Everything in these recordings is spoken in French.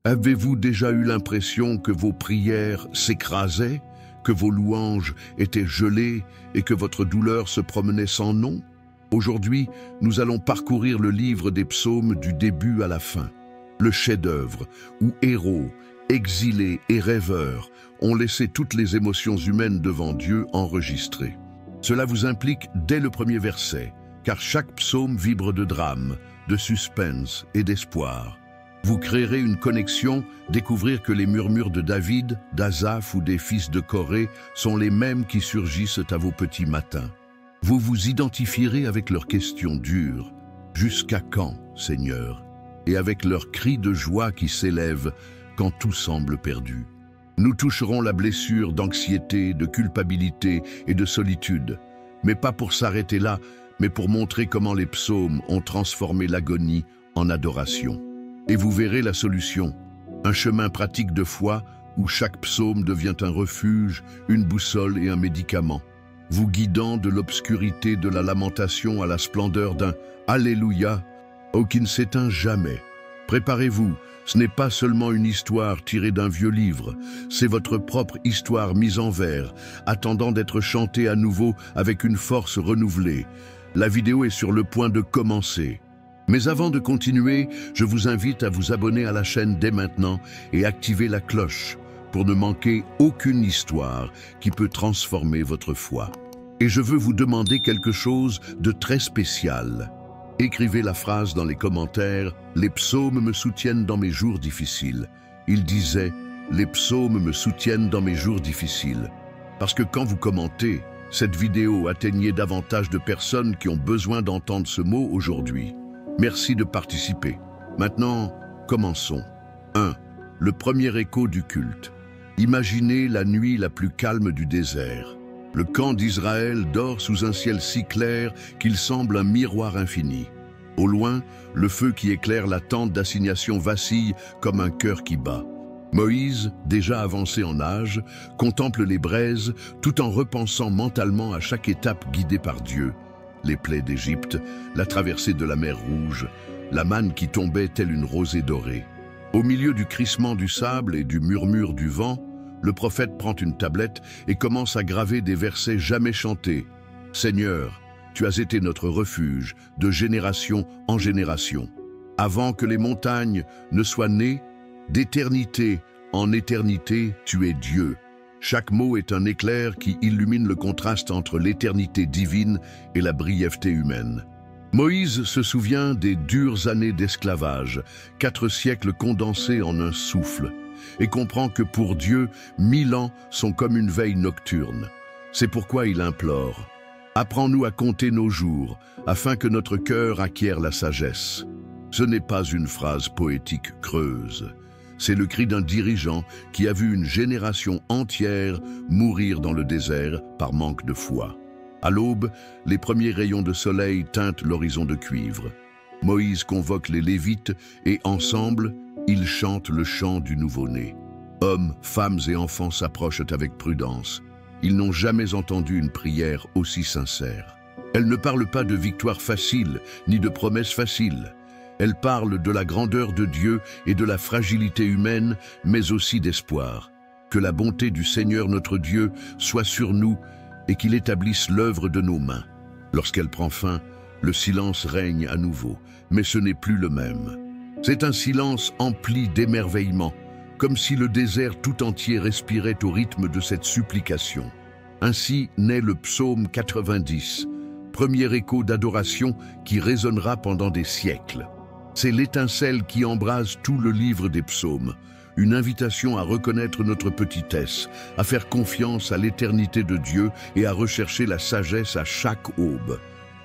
Avez-vous déjà eu l'impression que vos prières s'écrasaient, que vos louanges étaient gelées et que votre douleur se promenait sans nom? Aujourd'hui, nous allons parcourir le livre des psaumes du début à la fin. Le chef-d'œuvre où héros, exilés et rêveurs ont laissé toutes les émotions humaines devant Dieu enregistrées. Cela vous implique dès le premier verset, car chaque psaume vibre de drame, de suspense et d'espoir. Vous créerez une connexion, découvrir que les murmures de David, d'Asaph ou des fils de Corée sont les mêmes qui surgissent à vos petits matins. Vous vous identifierez avec leurs questions dures. Jusqu'à quand, Seigneur? Et avec leurs cris de joie qui s'élèvent quand tout semble perdu. Nous toucherons la blessure d'anxiété, de culpabilité et de solitude, mais pas pour s'arrêter là, mais pour montrer comment les psaumes ont transformé l'agonie en adoration. Et vous verrez la solution, un chemin pratique de foi où chaque psaume devient un refuge, une boussole et un médicament, vous guidant de l'obscurité de la lamentation à la splendeur d'un « Alléluia » qui ne s'éteint jamais. Préparez-vous, ce n'est pas seulement une histoire tirée d'un vieux livre, c'est votre propre histoire mise en vers, attendant d'être chantée à nouveau avec une force renouvelée. La vidéo est sur le point de commencer. Mais avant de continuer, je vous invite à vous abonner à la chaîne dès maintenant et activer la cloche pour ne manquer aucune histoire qui peut transformer votre foi. Et je veux vous demander quelque chose de très spécial. Écrivez la phrase dans les commentaires « Les psaumes me soutiennent dans mes jours difficiles ». Il disait « Les psaumes me soutiennent dans mes jours difficiles ». Parce que quand vous commentez, cette vidéo atteignait davantage de personnes qui ont besoin d'entendre ce mot aujourd'hui. Merci de participer. Maintenant, commençons. 1. Le premier écho du culte. Imaginez la nuit la plus calme du désert. Le camp d'Israël dort sous un ciel si clair qu'il semble un miroir infini. Au loin, le feu qui éclaire la tente d'assignation vacille comme un cœur qui bat. Moïse, déjà avancé en âge, contemple les braises tout en repensant mentalement à chaque étape guidée par Dieu. Les plaies d'Égypte, la traversée de la mer Rouge, la manne qui tombait telle une rosée dorée. Au milieu du crissement du sable et du murmure du vent, le prophète prend une tablette et commence à graver des versets jamais chantés. « Seigneur, tu as été notre refuge de génération en génération. Avant que les montagnes ne soient nées, d'éternité en éternité, tu es Dieu. » Chaque mot est un éclair qui illumine le contraste entre l'éternité divine et la brièveté humaine. Moïse se souvient des dures années d'esclavage, 4 siècles condensés en un souffle, et comprend que pour Dieu, 1000 ans sont comme une veille nocturne. C'est pourquoi il implore « Apprends-nous à compter nos jours, afin que notre cœur acquiert la sagesse. » Ce n'est pas une phrase poétique creuse. C'est le cri d'un dirigeant qui a vu une génération entière mourir dans le désert par manque de foi. À l'aube, les premiers rayons de soleil teintent l'horizon de cuivre. Moïse convoque les Lévites et ensemble, ils chantent le chant du nouveau-né. Hommes, femmes et enfants s'approchent avec prudence. Ils n'ont jamais entendu une prière aussi sincère. Elle ne parle pas de victoire facile, ni de promesses faciles. Elle parle de la grandeur de Dieu et de la fragilité humaine, mais aussi d'espoir. Que la bonté du Seigneur notre Dieu soit sur nous et qu'il établisse l'œuvre de nos mains. Lorsqu'elle prend fin, le silence règne à nouveau, mais ce n'est plus le même. C'est un silence empli d'émerveillement, comme si le désert tout entier respirait au rythme de cette supplication. Ainsi naît le psaume 90, premier écho d'adoration qui résonnera pendant des siècles. C'est l'étincelle qui embrase tout le livre des psaumes, une invitation à reconnaître notre petitesse, à faire confiance à l'éternité de Dieu et à rechercher la sagesse à chaque aube.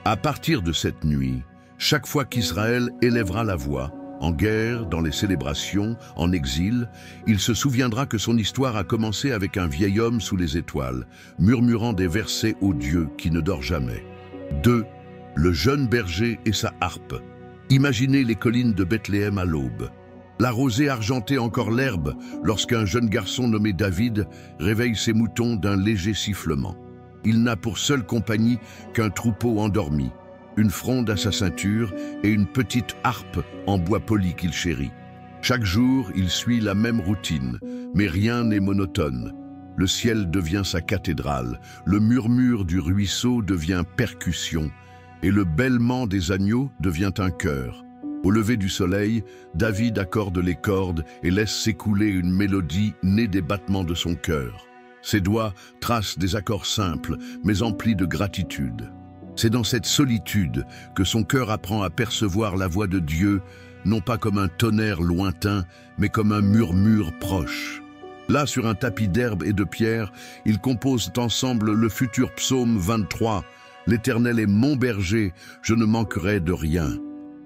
À partir de cette nuit, chaque fois qu'Israël élèvera la voix, en guerre, dans les célébrations, en exil, il se souviendra que son histoire a commencé avec un vieil homme sous les étoiles, murmurant des versets au Dieu qui ne dort jamais. 2. Le jeune berger et sa harpe. Imaginez les collines de Bethléem à l'aube. La rosée argentait encore l'herbe lorsqu'un jeune garçon nommé David réveille ses moutons d'un léger sifflement. Il n'a pour seule compagnie qu'un troupeau endormi, une fronde à sa ceinture et une petite harpe en bois poli qu'il chérit. Chaque jour, il suit la même routine, mais rien n'est monotone. Le ciel devient sa cathédrale, le murmure du ruisseau devient percussion, et le bêlement des agneaux devient un chœur. Au lever du soleil, David accorde les cordes et laisse s'écouler une mélodie née des battements de son cœur. Ses doigts tracent des accords simples, mais emplis de gratitude. C'est dans cette solitude que son cœur apprend à percevoir la voix de Dieu, non pas comme un tonnerre lointain, mais comme un murmure proche. Là, sur un tapis d'herbe et de pierre, ils composent ensemble le futur psaume 23. « L'Éternel est mon berger, je ne manquerai de rien ».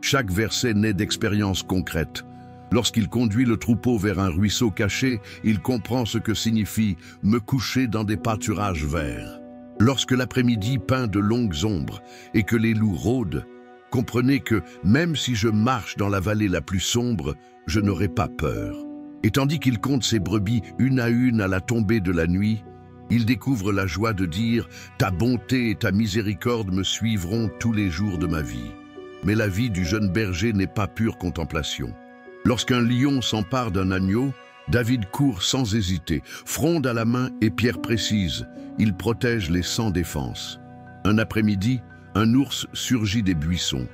Chaque verset naît d'expériences concrètes. Lorsqu'il conduit le troupeau vers un ruisseau caché, il comprend ce que signifie « me coucher dans des pâturages verts ». Lorsque l'après-midi peint de longues ombres et que les loups rôdent, comprenez que même si je marche dans la vallée la plus sombre, je n'aurai pas peur. Et tandis qu'il compte ses brebis une à la tombée de la nuit, il découvre la joie de dire « Ta bonté et ta miséricorde me suivront tous les jours de ma vie ». Mais la vie du jeune berger n'est pas pure contemplation. Lorsqu'un lion s'empare d'un agneau, David court sans hésiter, fronde à la main et pierre précise. Il protège les sans défense. Un après-midi, un ours surgit des buissons.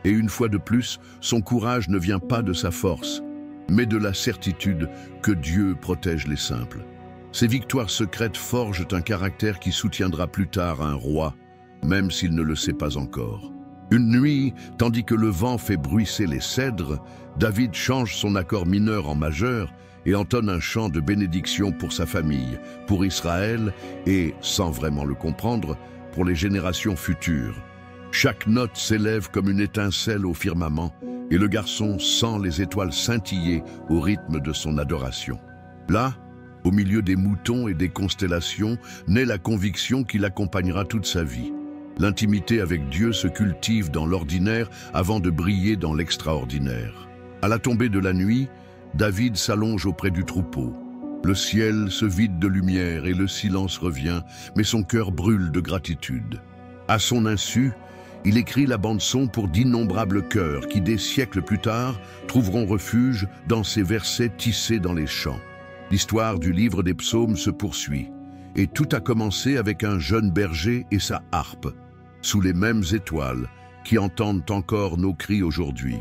Et une fois de plus, son courage ne vient pas de sa force, mais de la certitude que Dieu protège les simples. Ces victoires secrètes forgent un caractère qui soutiendra plus tard un roi, même s'il ne le sait pas encore. Une nuit, tandis que le vent fait bruisser les cèdres, David change son accord mineur en majeur et entonne un chant de bénédiction pour sa famille, pour Israël et, sans vraiment le comprendre, pour les générations futures. Chaque note s'élève comme une étincelle au firmament et le garçon sent les étoiles scintiller au rythme de son adoration. Là, au milieu des moutons et des constellations, naît la conviction qui l'accompagnera toute sa vie. L'intimité avec Dieu se cultive dans l'ordinaire avant de briller dans l'extraordinaire. À la tombée de la nuit, David s'allonge auprès du troupeau. Le ciel se vide de lumière et le silence revient, mais son cœur brûle de gratitude. À son insu, il écrit la bande-son pour d'innombrables cœurs qui, des siècles plus tard, trouveront refuge dans ces versets tissés dans les champs. L'histoire du livre des psaumes se poursuit, et tout a commencé avec un jeune berger et sa harpe, sous les mêmes étoiles qui entendent encore nos cris aujourd'hui.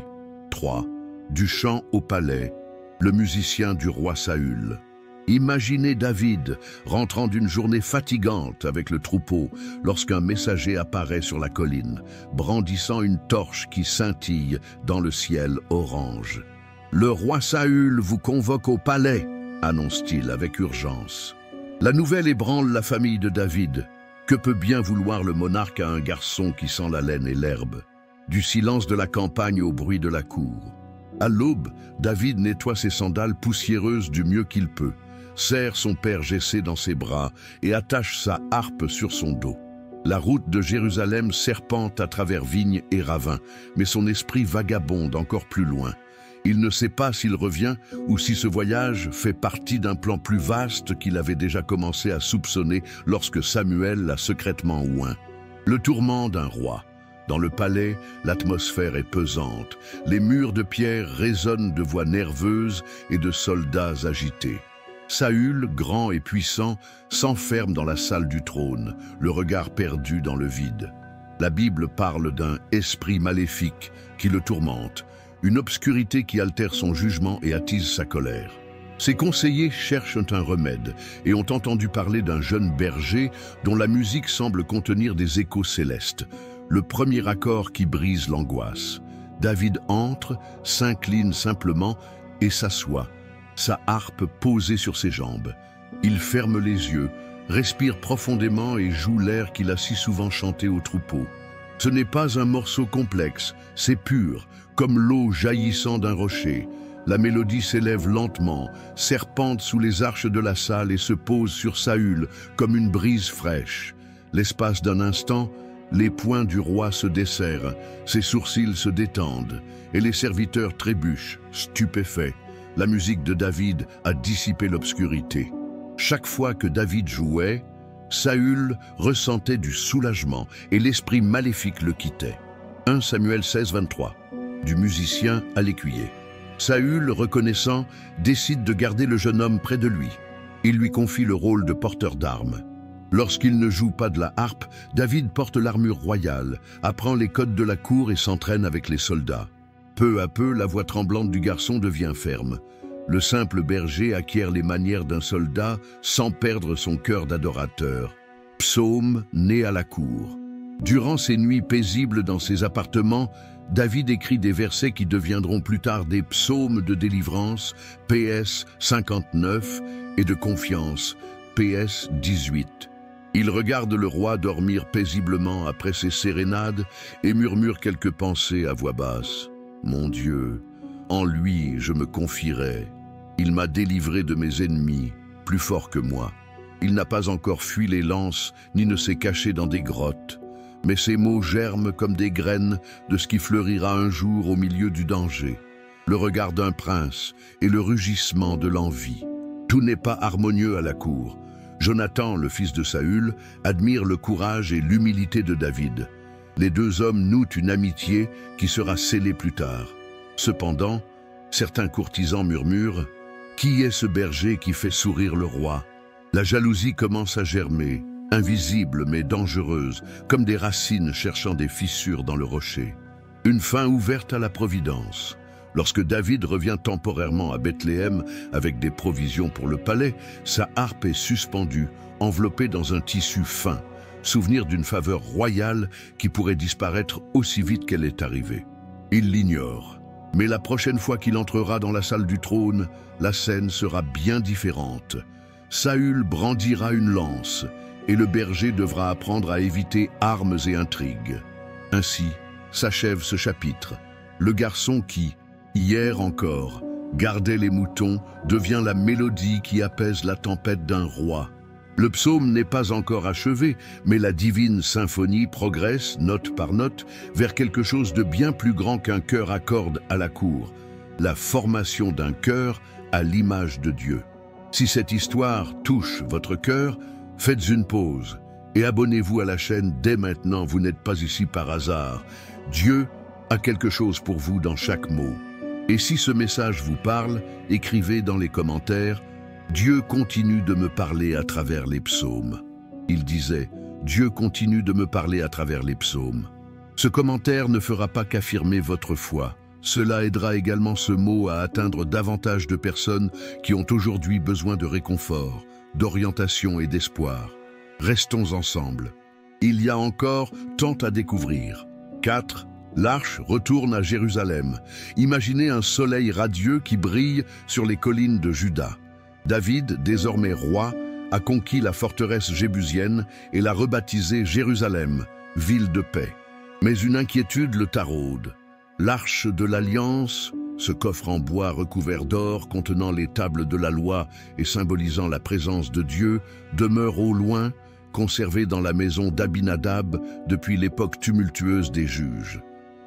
3. Du chant au palais, le musicien du roi Saül. Imaginez David rentrant d'une journée fatigante avec le troupeau lorsqu'un messager apparaît sur la colline, brandissant une torche qui scintille dans le ciel orange. « Le roi Saül vous convoque au palais », annonce-t-il avec urgence. La nouvelle ébranle la famille de David. Que peut bien vouloir le monarque à un garçon qui sent la laine et l'herbe? Du silence de la campagne au bruit de la cour. À l'aube, David nettoie ses sandales poussiéreuses du mieux qu'il peut, serre son père Jessé dans ses bras et attache sa harpe sur son dos. La route de Jérusalem serpente à travers vignes et ravins, mais son esprit vagabonde encore plus loin. Il ne sait pas s'il revient ou si ce voyage fait partie d'un plan plus vaste qu'il avait déjà commencé à soupçonner lorsque Samuel l'a secrètement oint. Le tourment d'un roi. Dans le palais, l'atmosphère est pesante. Les murs de pierre résonnent de voix nerveuses et de soldats agités. Saül, grand et puissant, s'enferme dans la salle du trône, le regard perdu dans le vide. La Bible parle d'un « esprit maléfique » qui le tourmente, une obscurité qui altère son jugement et attise sa colère. Ses conseillers cherchent un remède et ont entendu parler d'un jeune berger dont la musique semble contenir des échos célestes, le premier accord qui brise l'angoisse. David entre, s'incline simplement et s'assoit, sa harpe posée sur ses jambes. Il ferme les yeux, respire profondément et joue l'air qu'il a si souvent chanté au troupeau. Ce n'est pas un morceau complexe, c'est pur, comme l'eau jaillissant d'un rocher. La mélodie s'élève lentement, serpente sous les arches de la salle et se pose sur Saül comme une brise fraîche. L'espace d'un instant, les poings du roi se desserrent, ses sourcils se détendent, et les serviteurs trébuchent, stupéfaits. La musique de David a dissipé l'obscurité. Chaque fois que David jouait, Saül ressentait du soulagement et l'esprit maléfique le quittait. 1 Samuel 16, 23. Du musicien à l'écuyer. Saül, reconnaissant, décide de garder le jeune homme près de lui. Il lui confie le rôle de porteur d'armes. Lorsqu'il ne joue pas de la harpe, David porte l'armure royale, apprend les codes de la cour et s'entraîne avec les soldats. Peu à peu, la voix tremblante du garçon devient ferme. Le simple berger acquiert les manières d'un soldat sans perdre son cœur d'adorateur. Psaume né à la cour. Durant ces nuits paisibles dans ses appartements, David écrit des versets qui deviendront plus tard des psaumes de délivrance, PS 59, et de confiance, PS 18. Il regarde le roi dormir paisiblement après ses sérénades et murmure quelques pensées à voix basse. « Mon Dieu, en lui je me confierai. Il m'a délivré de mes ennemis, plus forts que moi. Il n'a pas encore fui les lances, ni ne s'est caché dans des grottes. Mais ces mots germent comme des graines de ce qui fleurira un jour au milieu du danger. Le regard d'un prince et le rugissement de l'envie. Tout n'est pas harmonieux à la cour. Jonathan, le fils de Saül, admire le courage et l'humilité de David. Les deux hommes nouent une amitié qui sera scellée plus tard. Cependant, certains courtisans murmurent « Qui est ce berger qui fait sourire le roi ?» La jalousie commence à germer, invisible mais dangereuse, comme des racines cherchant des fissures dans le rocher. Une fin ouverte à la providence. Lorsque David revient temporairement à Bethléem avec des provisions pour le palais, sa harpe est suspendue, enveloppée dans un tissu fin, souvenir d'une faveur royale qui pourrait disparaître aussi vite qu'elle est arrivée. Il l'ignore, mais la prochaine fois qu'il entrera dans la salle du trône, la scène sera bien différente. Saül brandira une lance, et le berger devra apprendre à éviter armes et intrigues. Ainsi s'achève ce chapitre. Le garçon qui, hier encore, gardait les moutons devient la mélodie qui apaise la tempête d'un roi. Le psaume n'est pas encore achevé, mais la divine symphonie progresse, note par note, vers quelque chose de bien plus grand qu'un chœur accorde à la cour, la formation d'un chœur à l'image de Dieu. Si cette histoire touche votre cœur, faites une pause et abonnez-vous à la chaîne dès maintenant, vous n'êtes pas ici par hasard. Dieu a quelque chose pour vous dans chaque mot. Et si ce message vous parle, écrivez dans les commentaires « Dieu continue de me parler à travers les psaumes ». Il disait « Dieu continue de me parler à travers les psaumes ». Ce commentaire ne fera pas qu'affirmer votre foi. Cela aidera également ce mot à atteindre davantage de personnes qui ont aujourd'hui besoin de réconfort, d'orientation et d'espoir. Restons ensemble. Il y a encore tant à découvrir. 4. L'arche retourne à Jérusalem. Imaginez un soleil radieux qui brille sur les collines de Juda. David, désormais roi, a conquis la forteresse jébusienne et l'a rebaptisée Jérusalem, ville de paix. Mais une inquiétude le taraude. L'arche de l'Alliance, ce coffre en bois recouvert d'or contenant les tables de la loi et symbolisant la présence de Dieu, demeure au loin, conservé dans la maison d'Abinadab depuis l'époque tumultueuse des juges.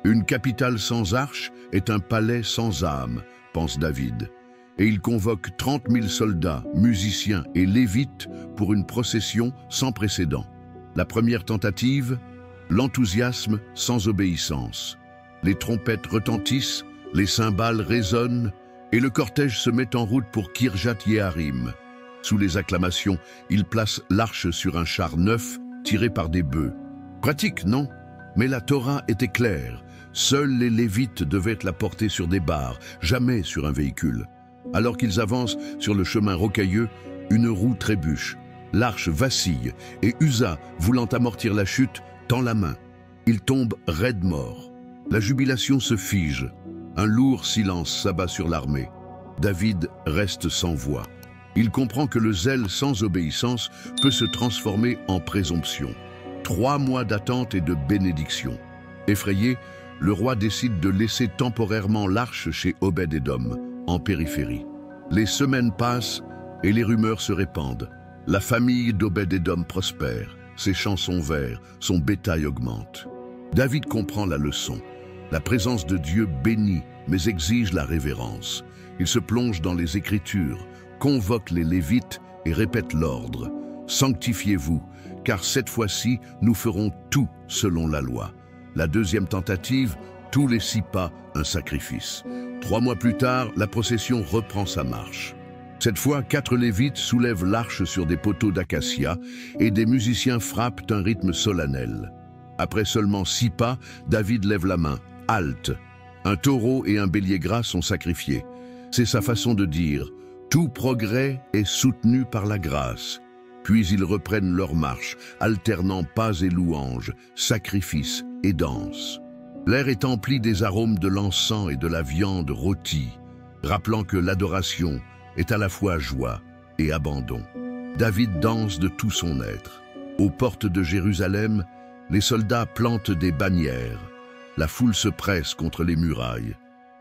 Une capitale sans arche est un palais sans âme, pense David. Et il convoque 30 000 soldats, musiciens et lévites pour une procession sans précédent. La première tentative, l'enthousiasme sans obéissance. Les trompettes retentissent, les cymbales résonnent et le cortège se met en route pour Kirjat-Yearim. Sous les acclamations, il place l'arche sur un char neuf tiré par des bœufs. Pratique, non? Mais la Torah était claire. Seuls les Lévites devaient la porter sur des barres, jamais sur un véhicule. Alors qu'ils avancent sur le chemin rocailleux, une roue trébuche. L'arche vacille et Uza, voulant amortir la chute, tend la main. Il tombe raide mort. La jubilation se fige. Un lourd silence s'abat sur l'armée. David reste sans voix. Il comprend que le zèle sans obéissance peut se transformer en présomption. 3 mois d'attente et de bénédiction. Effrayé, le roi décide de laisser temporairement l'arche chez Obed-Édom, en périphérie. Les semaines passent et les rumeurs se répandent. La famille d'Obed-Édom prospère, ses champs sont verts, son bétail augmente. David comprend la leçon. La présence de Dieu bénit, mais exige la révérence. Il se plonge dans les Écritures, convoque les Lévites et répète l'ordre. Sanctifiez-vous, car cette fois-ci, nous ferons tout selon la loi. La deuxième tentative, tous les 6 pas, un sacrifice. 3 mois plus tard, la procession reprend sa marche. Cette fois, 4 Lévites soulèvent l'arche sur des poteaux d'acacia et des musiciens frappent un rythme solennel. Après seulement 6 pas, David lève la main. Halte. Un taureau et un bélier gras sont sacrifiés. C'est sa façon de dire « Tout progrès est soutenu par la grâce ». Puis ils reprennent leur marche, alternant pas et louanges, sacrifices et danses. L'air est empli des arômes de l'encens et de la viande rôtie, rappelant que l'adoration est à la fois joie et abandon. David danse de tout son être. Aux portes de Jérusalem, les soldats plantent des bannières. La foule se presse contre les murailles.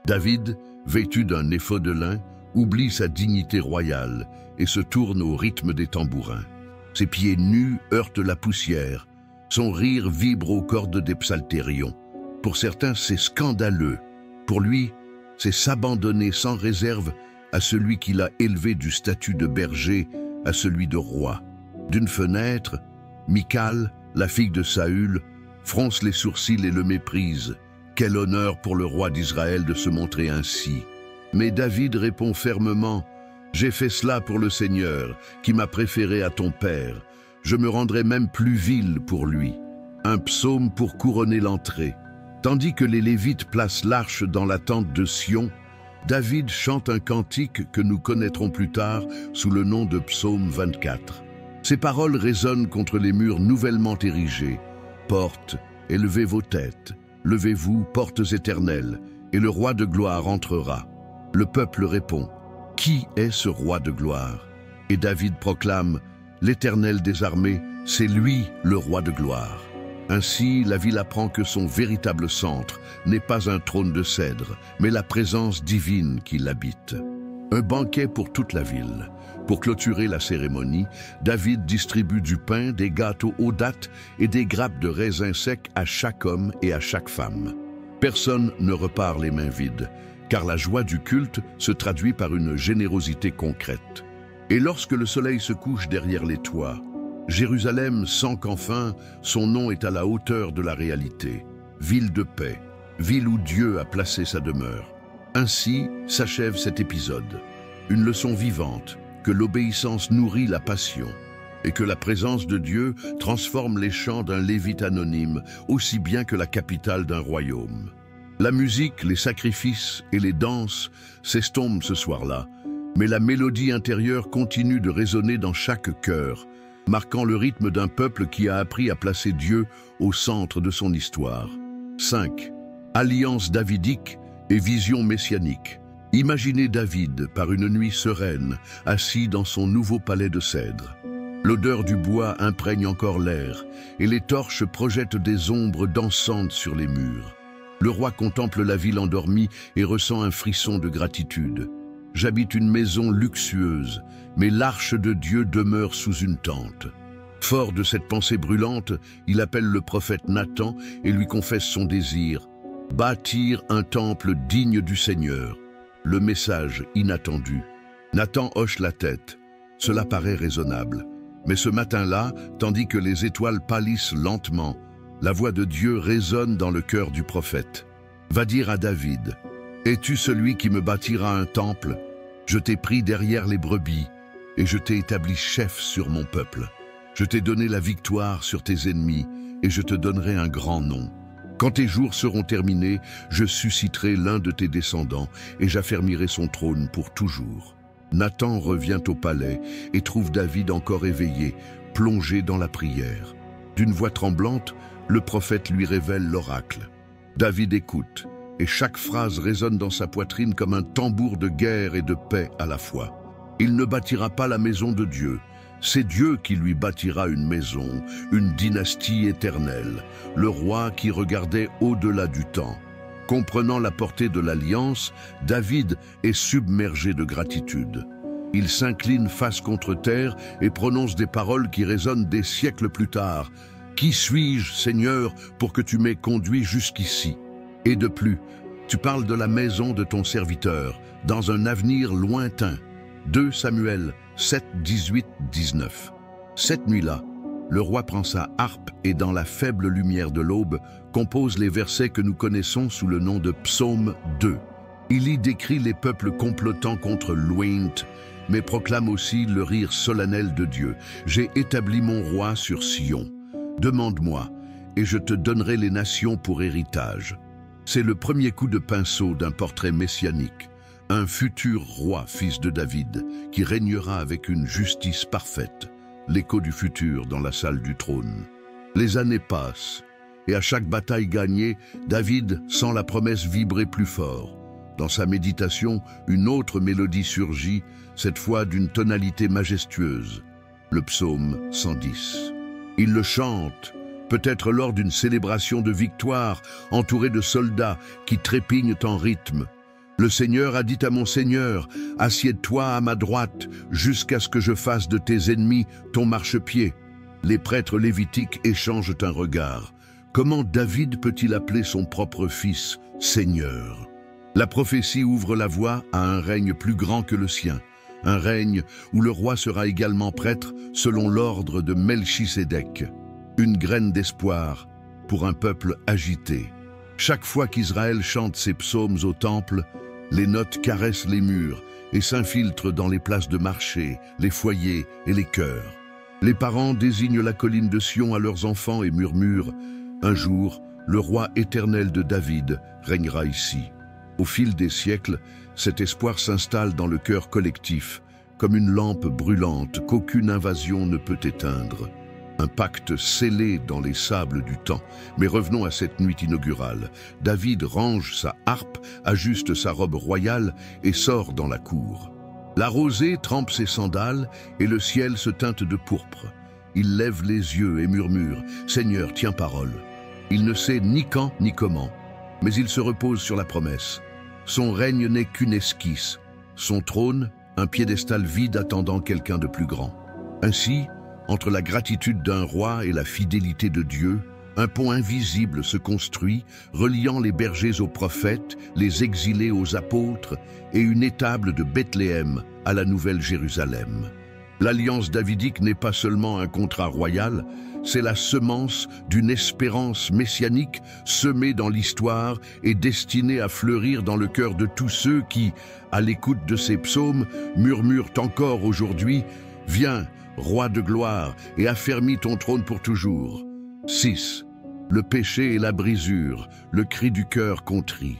David, vêtu d'un éphod de lin, oublie sa dignité royale et se tourne au rythme des tambourins. Ses pieds nus heurtent la poussière. Son rire vibre aux cordes des psaltérions. Pour certains, c'est scandaleux. Pour lui, c'est s'abandonner sans réserve à celui qui l'a élevé du statut de berger à celui de roi. D'une fenêtre, Michal, la fille de Saül, fronce les sourcils et le méprise. Quel honneur pour le roi d'Israël de se montrer ainsi. Mais David répond fermement « J'ai fait cela pour le Seigneur, qui m'a préféré à ton père. Je me rendrai même plus vil pour lui. » Un psaume pour couronner l'entrée. Tandis que les Lévites placent l'arche dans la tente de Sion, David chante un cantique que nous connaîtrons plus tard sous le nom de psaume 24. Ces paroles résonnent contre les murs nouvellement érigés. « Portes, élevez vos têtes, levez-vous, portes éternelles, et le roi de gloire entrera. » Le peuple répond « Qui est ce roi de gloire ?» Et David proclame « L'Éternel des armées, c'est lui le roi de gloire. » Ainsi, la ville apprend que son véritable centre n'est pas un trône de cèdre, mais la présence divine qui l'habite. Un banquet pour toute la ville. Pour clôturer la cérémonie, David distribue du pain, des gâteaux aux dattes et des grappes de raisins secs à chaque homme et à chaque femme. Personne ne repart les mains vides, car la joie du culte se traduit par une générosité concrète. Et lorsque le soleil se couche derrière les toits, Jérusalem sent qu'enfin son nom est à la hauteur de la réalité. Ville de paix, ville où Dieu a placé sa demeure. Ainsi s'achève cet épisode. Une leçon vivante, que l'obéissance nourrit la passion et que la présence de Dieu transforme les chants d'un lévite anonyme aussi bien que la capitale d'un royaume. La musique, les sacrifices et les danses s'estompent ce soir-là, mais la mélodie intérieure continue de résonner dans chaque cœur, marquant le rythme d'un peuple qui a appris à placer Dieu au centre de son histoire. 5. Alliance davidique et vision messianique. Imaginez David par une nuit sereine, assis dans son nouveau palais de cèdre. L'odeur du bois imprègne encore l'air, et les torches projettent des ombres dansantes sur les murs. Le roi contemple la ville endormie et ressent un frisson de gratitude. J'habite une maison luxueuse, mais l'arche de Dieu demeure sous une tente. Fort de cette pensée brûlante, il appelle le prophète Nathan et lui confesse son désir. Bâtir un temple digne du Seigneur. Le message inattendu. Nathan hoche la tête. Cela paraît raisonnable. Mais ce matin-là, tandis que les étoiles pâlissent lentement, la voix de Dieu résonne dans le cœur du prophète. Va dire à David, « Es-tu celui qui me bâtira un temple? Je t'ai pris derrière les brebis, et je t'ai établi chef sur mon peuple. Je t'ai donné la victoire sur tes ennemis, et je te donnerai un grand nom. Quand tes jours seront terminés, je susciterai l'un de tes descendants, et j'affermirai son trône pour toujours. » Nathan revient au palais et trouve David encore éveillé, plongé dans la prière. D'une voix tremblante, le prophète lui révèle l'oracle. David écoute, et chaque phrase résonne dans sa poitrine comme un tambour de guerre et de paix à la fois. Il ne bâtira pas la maison de Dieu. C'est Dieu qui lui bâtira une maison, une dynastie éternelle, le roi qui regardait au-delà du temps. Comprenant la portée de l'alliance, David est submergé de gratitude. Il s'incline face contre terre et prononce des paroles qui résonnent des siècles plus tard. « Qui suis-je, Seigneur, pour que tu m'aies conduit jusqu'ici ?» Et de plus, tu parles de la maison de ton serviteur, dans un avenir lointain. 2 Samuel 7, 18, 19. Cette nuit-là, le roi prend sa harpe et dans la faible lumière de l'aube, compose les versets que nous connaissons sous le nom de Psaume 2. Il y décrit les peuples complotant contre Loint, mais proclame aussi le rire solennel de Dieu. J'ai établi mon roi sur Sion. Demande-moi, et je te donnerai les nations pour héritage. C'est le premier coup de pinceau d'un portrait messianique, un futur roi, fils de David, qui régnera avec une justice parfaite, l'écho du futur dans la salle du trône. Les années passent, et à chaque bataille gagnée, David sent la promesse vibrer plus fort. Dans sa méditation, une autre mélodie surgit, cette fois d'une tonalité majestueuse, le psaume 110. Il le chante, peut-être lors d'une célébration de victoire, entouré de soldats qui trépignent en rythme. Le Seigneur a dit à mon Seigneur, « Assieds-toi à ma droite, jusqu'à ce que je fasse de tes ennemis ton marchepied. » Les prêtres lévitiques échangent un regard. Comment David peut-il appeler son propre fils « Seigneur » ? La prophétie ouvre la voie à un règne plus grand que le sien, un règne où le roi sera également prêtre selon l'ordre de Melchisédek. Une graine d'espoir pour un peuple agité. Chaque fois qu'Israël chante ses psaumes au temple, les notes caressent les murs et s'infiltrent dans les places de marché, les foyers et les chœurs. Les parents désignent la colline de Sion à leurs enfants et murmurent « Un jour, le roi éternel de David régnera ici ». Au fil des siècles, cet espoir s'installe dans le cœur collectif, comme une lampe brûlante qu'aucune invasion ne peut éteindre. Un pacte scellé dans les sables du temps. Mais revenons à cette nuit inaugurale. David range sa harpe, ajuste sa robe royale et sort dans la cour. La rosée trempe ses sandales et le ciel se teinte de pourpre. Il lève les yeux et murmure « Seigneur, tiens parole ». Il ne sait ni quand ni comment, mais il se repose sur la promesse. Son règne n'est qu'une esquisse, son trône, un piédestal vide attendant quelqu'un de plus grand. Ainsi, entre la gratitude d'un roi et la fidélité de Dieu, un pont invisible se construit, reliant les bergers aux prophètes, les exilés aux apôtres et une étable de Bethléem à la Nouvelle Jérusalem. L'alliance davidique n'est pas seulement un contrat royal, c'est la semence d'une espérance messianique semée dans l'histoire et destinée à fleurir dans le cœur de tous ceux qui, à l'écoute de ces psaumes, murmurent encore aujourd'hui « Viens, roi de gloire, et affermis ton trône pour toujours ». 6. Le péché et la brisure, le cri du cœur contrit.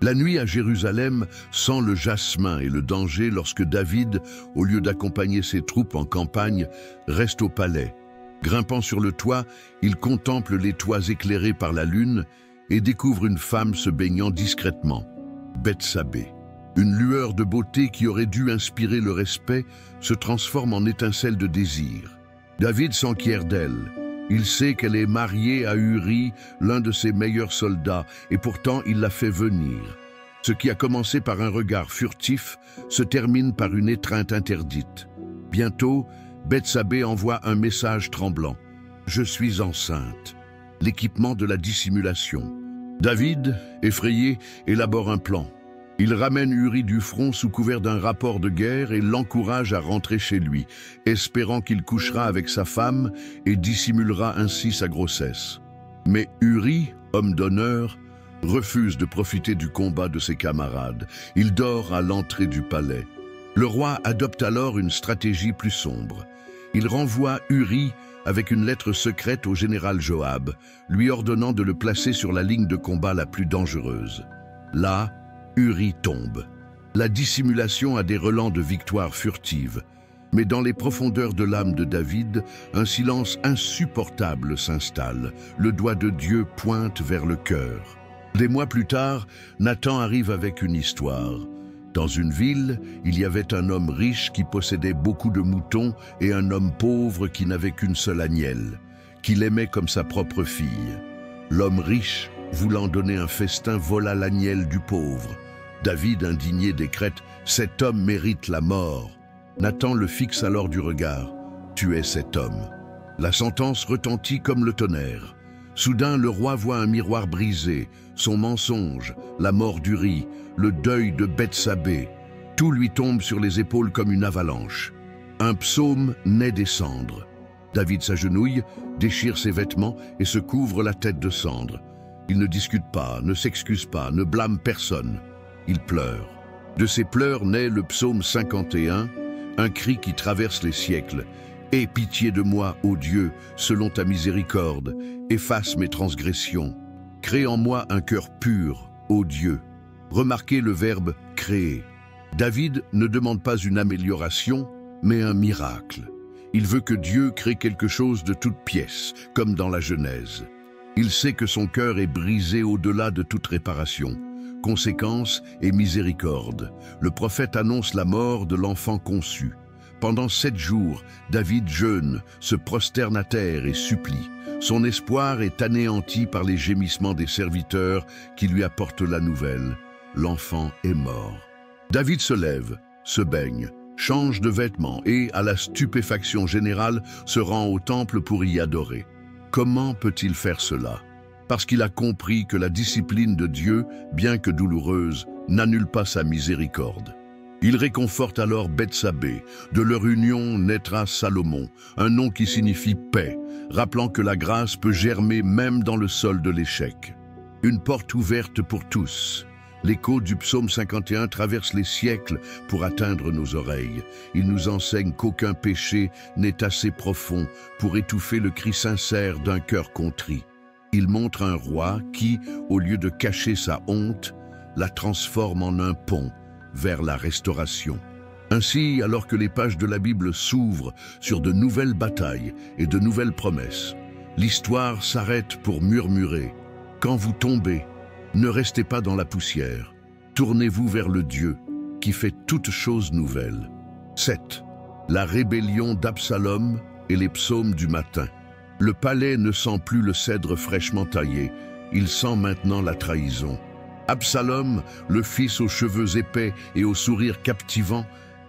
La nuit à Jérusalem sent le jasmin et le danger lorsque David, au lieu d'accompagner ses troupes en campagne, reste au palais. Grimpant sur le toit, il contemple les toits éclairés par la lune et découvre une femme se baignant discrètement, Bethsabée. Une lueur de beauté qui aurait dû inspirer le respect se transforme en étincelle de désir. David s'enquiert d'elle. Il sait qu'elle est mariée à Uri, l'un de ses meilleurs soldats, et pourtant il la fait venir. Ce qui a commencé par un regard furtif se termine par une étreinte interdite. Bientôt, Bethsabée envoie un message tremblant. « Je suis enceinte ». L'équipement de la dissimulation. David, effrayé, élabore un plan. Il ramène Uri du front sous couvert d'un rapport de guerre et l'encourage à rentrer chez lui, espérant qu'il couchera avec sa femme et dissimulera ainsi sa grossesse. Mais Uri, homme d'honneur, refuse de profiter du combat de ses camarades. Il dort à l'entrée du palais. Le roi adopte alors une stratégie plus sombre. Il renvoie Uri avec une lettre secrète au général Joab, lui ordonnant de le placer sur la ligne de combat la plus dangereuse. Là, Uri tombe. La dissimulation a des relents de victoire furtive, mais dans les profondeurs de l'âme de David, un silence insupportable s'installe. Le doigt de Dieu pointe vers le cœur. Des mois plus tard, Nathan arrive avec une histoire. Dans une ville, il y avait un homme riche qui possédait beaucoup de moutons et un homme pauvre qui n'avait qu'une seule agnelle, qu'il aimait comme sa propre fille. L'homme riche, voulant donner un festin, vola l'agnelle du pauvre. David, indigné, décrète « Cet homme mérite la mort ». Nathan le fixe alors du regard « Tu es cet homme ». La sentence retentit comme le tonnerre. Soudain, le roi voit un miroir brisé, son mensonge, la mort d'Uri, le deuil de Bethsabée. Tout lui tombe sur les épaules comme une avalanche. Un psaume naît des cendres. David s'agenouille, déchire ses vêtements et se couvre la tête de cendres. Il ne discute pas, ne s'excuse pas, ne blâme personne. il pleure. De ses pleurs naît le psaume 51, un cri qui traverse les siècles. « Aie pitié de moi, ô Dieu, selon ta miséricorde, efface mes transgressions. Crée en moi un cœur pur, ô Dieu. » Remarquez le verbe « créer ». David ne demande pas une amélioration, mais un miracle. Il veut que Dieu crée quelque chose de toute pièce, comme dans la Genèse. Il sait que son cœur est brisé au-delà de toute réparation. Conséquence et miséricorde. Le prophète annonce la mort de l'enfant conçu. Pendant 7 jours, David jeûne, se prosterne à terre et supplie. Son espoir est anéanti par les gémissements des serviteurs qui lui apportent la nouvelle. L'enfant est mort. David se lève, se baigne, change de vêtements et, à la stupéfaction générale, se rend au temple pour y adorer. Comment peut-il faire cela? Parce qu'il a compris que la discipline de Dieu, bien que douloureuse, n'annule pas sa miséricorde. Il réconforte alors Bethsabée. De leur union naîtra Salomon, un nom qui signifie paix, rappelant que la grâce peut germer même dans le sol de l'échec. Une porte ouverte pour tous. L'écho du psaume 51 traverse les siècles pour atteindre nos oreilles. Il nous enseigne qu'aucun péché n'est assez profond pour étouffer le cri sincère d'un cœur contrit. Il montre un roi qui, au lieu de cacher sa honte, la transforme en un pont vers la restauration. Ainsi, alors que les pages de la Bible s'ouvrent sur de nouvelles batailles et de nouvelles promesses, l'histoire s'arrête pour murmurer « Quand vous tombez, ne restez pas dans la poussière, tournez-vous vers le Dieu qui fait toutes choses nouvelles. » 7. La rébellion d'Absalom et les psaumes du matin. Le palais ne sent plus le cèdre fraîchement taillé, il sent maintenant la trahison. Absalom, le fils aux cheveux épais et au sourire captivant,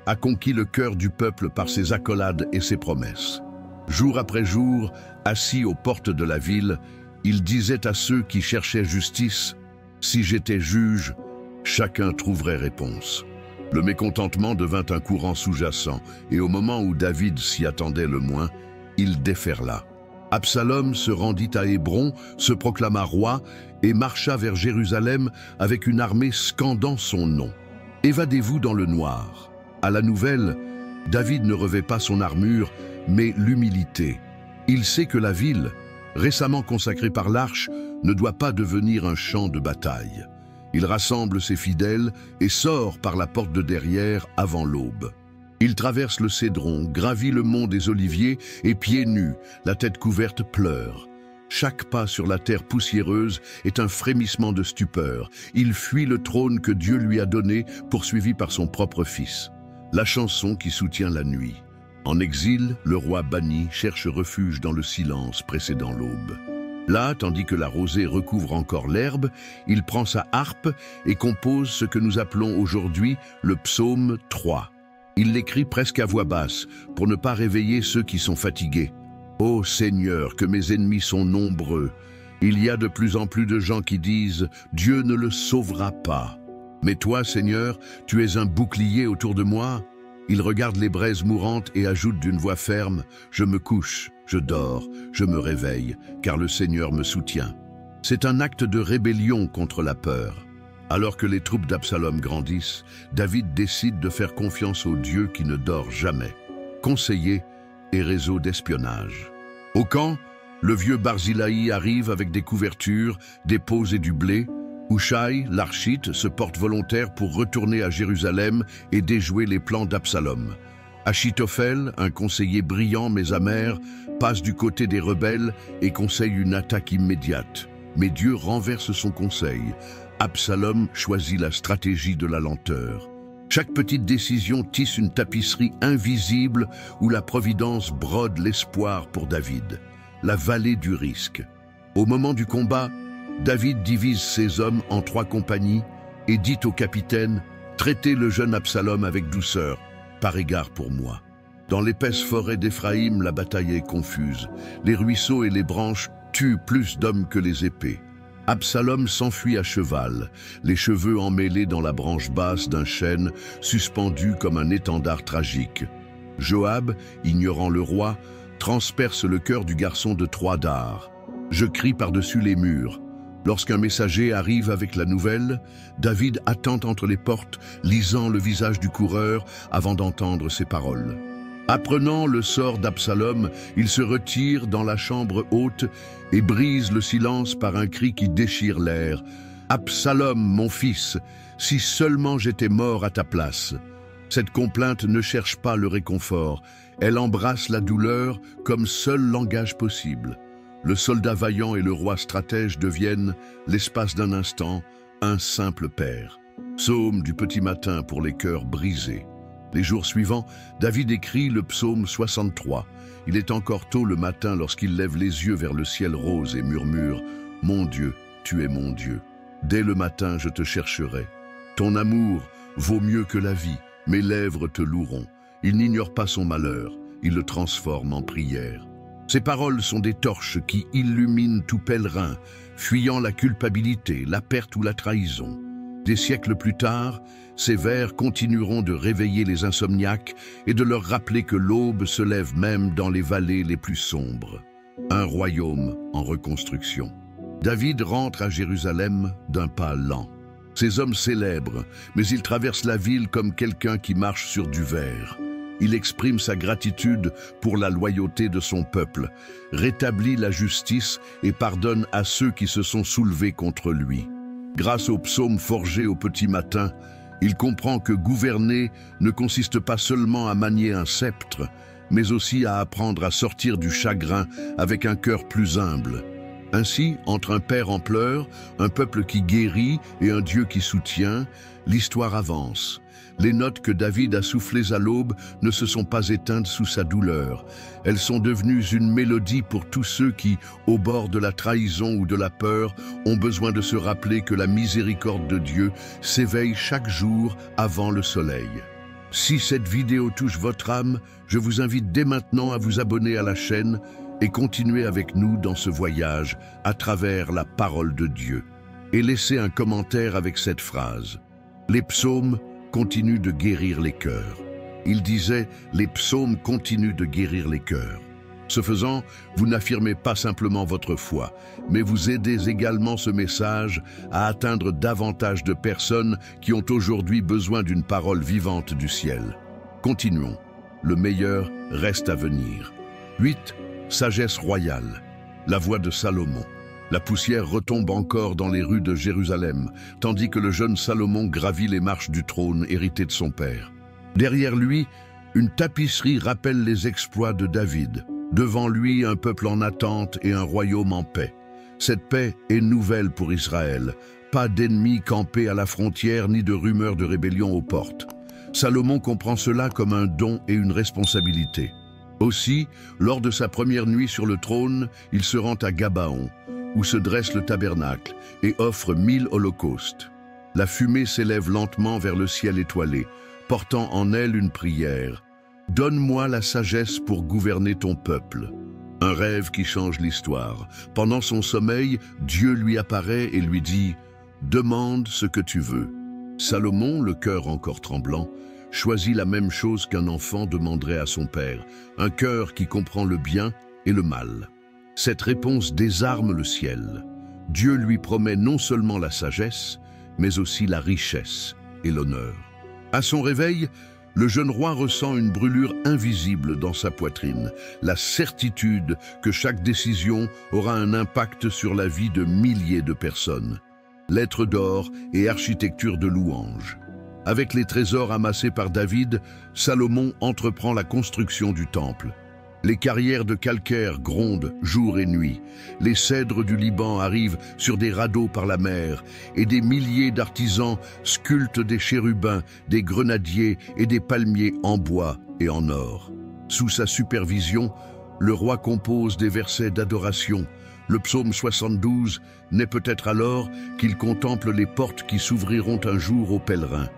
a conquis le cœur du peuple par ses accolades et ses promesses. Jour après jour, assis aux portes de la ville, il disait à ceux qui cherchaient justice: « Si j'étais juge, chacun trouverait réponse. » Le mécontentement devint un courant sous-jacent, et au moment où David s'y attendait le moins, il déferla. Absalom se rendit à Hébron, se proclama roi et marcha vers Jérusalem avec une armée scandant son nom. Évadez-vous dans le noir. À la nouvelle, David ne revêt pas son armure, mais l'humilité. Il sait que la ville, récemment consacrée par l'Arche, ne doit pas devenir un champ de bataille. Il rassemble ses fidèles et sort par la porte de derrière avant l'aube. Il traverse le Cédron, gravit le mont des Oliviers et pieds nus, la tête couverte, pleure. Chaque pas sur la terre poussiéreuse est un frémissement de stupeur. Il fuit le trône que Dieu lui a donné, poursuivi par son propre fils. La chanson qui soutient la nuit. En exil, le roi banni cherche refuge dans le silence précédant l'aube. Là, tandis que la rosée recouvre encore l'herbe, il prend sa harpe et compose ce que nous appelons aujourd'hui le psaume 3. Il l'écrit presque à voix basse, pour ne pas réveiller ceux qui sont fatigués. « Ô Seigneur, que mes ennemis sont nombreux. Il y a de plus en plus de gens qui disent « Dieu ne le sauvera pas ». Mais toi, Seigneur, tu es un bouclier autour de moi. Il regarde les braises mourantes et ajoute d'une voix ferme « Je me couche, je dors, je me réveille, car le Seigneur me soutient. » C'est un acte de rébellion contre la peur. Alors que les troupes d'Absalom grandissent, David décide de faire confiance au Dieu qui ne dort jamais. Conseiller et réseau d'espionnage. Au camp, le vieux Barzillai arrive avec des couvertures, des pots et du blé. Hushaï, l'archite, se porte volontaire pour retourner à Jérusalem et déjouer les plans d'Absalom. Achitophel, un conseiller brillant mais amer, passe du côté des rebelles et conseille une attaque immédiate. Mais Dieu renverse son conseil. Absalom choisit la stratégie de la lenteur. Chaque petite décision tisse une tapisserie invisible où la providence brode l'espoir pour David. La vallée du risque. Au moment du combat, David divise ses hommes en 3 compagnies et dit au capitaine « Traitez le jeune Absalom avec douceur, par égard pour moi. » Dans l'épaisse forêt d'Éphraïm, la bataille est confuse. Les ruisseaux et les branches tuent plus d'hommes que les épées. Absalom s'enfuit à cheval, les cheveux emmêlés dans la branche basse d'un chêne, suspendu comme un étendard tragique. Joab, ignorant le roi, transperce le cœur du garçon de 3 dards. Je crie par-dessus les murs. Lorsqu'un messager arrive avec la nouvelle, David attend entre les portes, lisant le visage du coureur avant d'entendre ses paroles. Apprenant le sort d'Absalom, il se retire dans la chambre haute et brise le silence par un cri qui déchire l'air. « Absalom, mon fils, si seulement j'étais mort à ta place !» Cette complainte ne cherche pas le réconfort, elle embrasse la douleur comme seul langage possible. Le soldat vaillant et le roi stratège deviennent, l'espace d'un instant, un simple père. Psaume du petit matin pour les cœurs brisés. Les jours suivants, David écrit le psaume 63. Il est encore tôt le matin lorsqu'il lève les yeux vers le ciel rose et murmure « Mon Dieu, tu es mon Dieu. Dès le matin, je te chercherai. Ton amour vaut mieux que la vie. Mes lèvres te loueront. Il n'ignore pas son malheur. Il le transforme en prière. » Ces paroles sont des torches qui illuminent tout pèlerin, fuyant la culpabilité, la perte ou la trahison. Des siècles plus tard, ces vers continueront de réveiller les insomniaques et de leur rappeler que l'aube se lève même dans les vallées les plus sombres. Un royaume en reconstruction. David rentre à Jérusalem d'un pas lent. Ces hommes célèbrent, mais il traverse la ville comme quelqu'un qui marche sur du verre. Il exprime sa gratitude pour la loyauté de son peuple, rétablit la justice et pardonne à ceux qui se sont soulevés contre lui. Grâce au psaume forgé au petit matin, il comprend que gouverner ne consiste pas seulement à manier un sceptre, mais aussi à apprendre à sortir du chagrin avec un cœur plus humble. Ainsi, entre un père en pleurs, un peuple qui guérit et un Dieu qui soutient, l'histoire avance. Les notes que David a soufflées à l'aube ne se sont pas éteintes sous sa douleur. Elles sont devenues une mélodie pour tous ceux qui, au bord de la trahison ou de la peur, ont besoin de se rappeler que la miséricorde de Dieu s'éveille chaque jour avant le soleil. Si cette vidéo touche votre âme, je vous invite dès maintenant à vous abonner à la chaîne et continuer avec nous dans ce voyage à travers la parole de Dieu. Et laissez un commentaire avec cette phrase. Les psaumes continuent de guérir les cœurs. Il disait « Les psaumes continuent de guérir les cœurs ». Ce faisant, vous n'affirmez pas simplement votre foi, mais vous aidez également ce message à atteindre davantage de personnes qui ont aujourd'hui besoin d'une parole vivante du ciel. Continuons. Le meilleur reste à venir. 8. Sagesse royale. La voix de Salomon. La poussière retombe encore dans les rues de Jérusalem, tandis que le jeune Salomon gravit les marches du trône hérité de son père. Derrière lui, une tapisserie rappelle les exploits de David. Devant lui, un peuple en attente et un royaume en paix. Cette paix est nouvelle pour Israël. Pas d'ennemis campés à la frontière ni de rumeurs de rébellion aux portes. Salomon comprend cela comme un don et une responsabilité. Aussi, lors de sa première nuit sur le trône, il se rend à Gabaon, où se dresse le tabernacle, et offre 1000 holocaustes. La fumée s'élève lentement vers le ciel étoilé, portant en elle une prière. « Donne-moi la sagesse pour gouverner ton peuple ». Un rêve qui change l'histoire. Pendant son sommeil, Dieu lui apparaît et lui dit « Demande ce que tu veux ». Salomon, le cœur encore tremblant, choisit la même chose qu'un enfant demanderait à son père, un cœur qui comprend le bien et le mal. Cette réponse désarme le ciel. Dieu lui promet non seulement la sagesse, mais aussi la richesse et l'honneur. À son réveil, le jeune roi ressent une brûlure invisible dans sa poitrine, la certitude que chaque décision aura un impact sur la vie de milliers de personnes. Lettres d'or et architecture de louanges. Avec les trésors amassés par David, Salomon entreprend la construction du temple. Les carrières de calcaire grondent jour et nuit. Les cèdres du Liban arrivent sur des radeaux par la mer et des milliers d'artisans sculptent des chérubins, des grenadiers et des palmiers en bois et en or. Sous sa supervision, le roi compose des versets d'adoration. Le psaume 72 n'est peut-être alors qu'il contemple les portes qui s'ouvriront un jour aux pèlerins.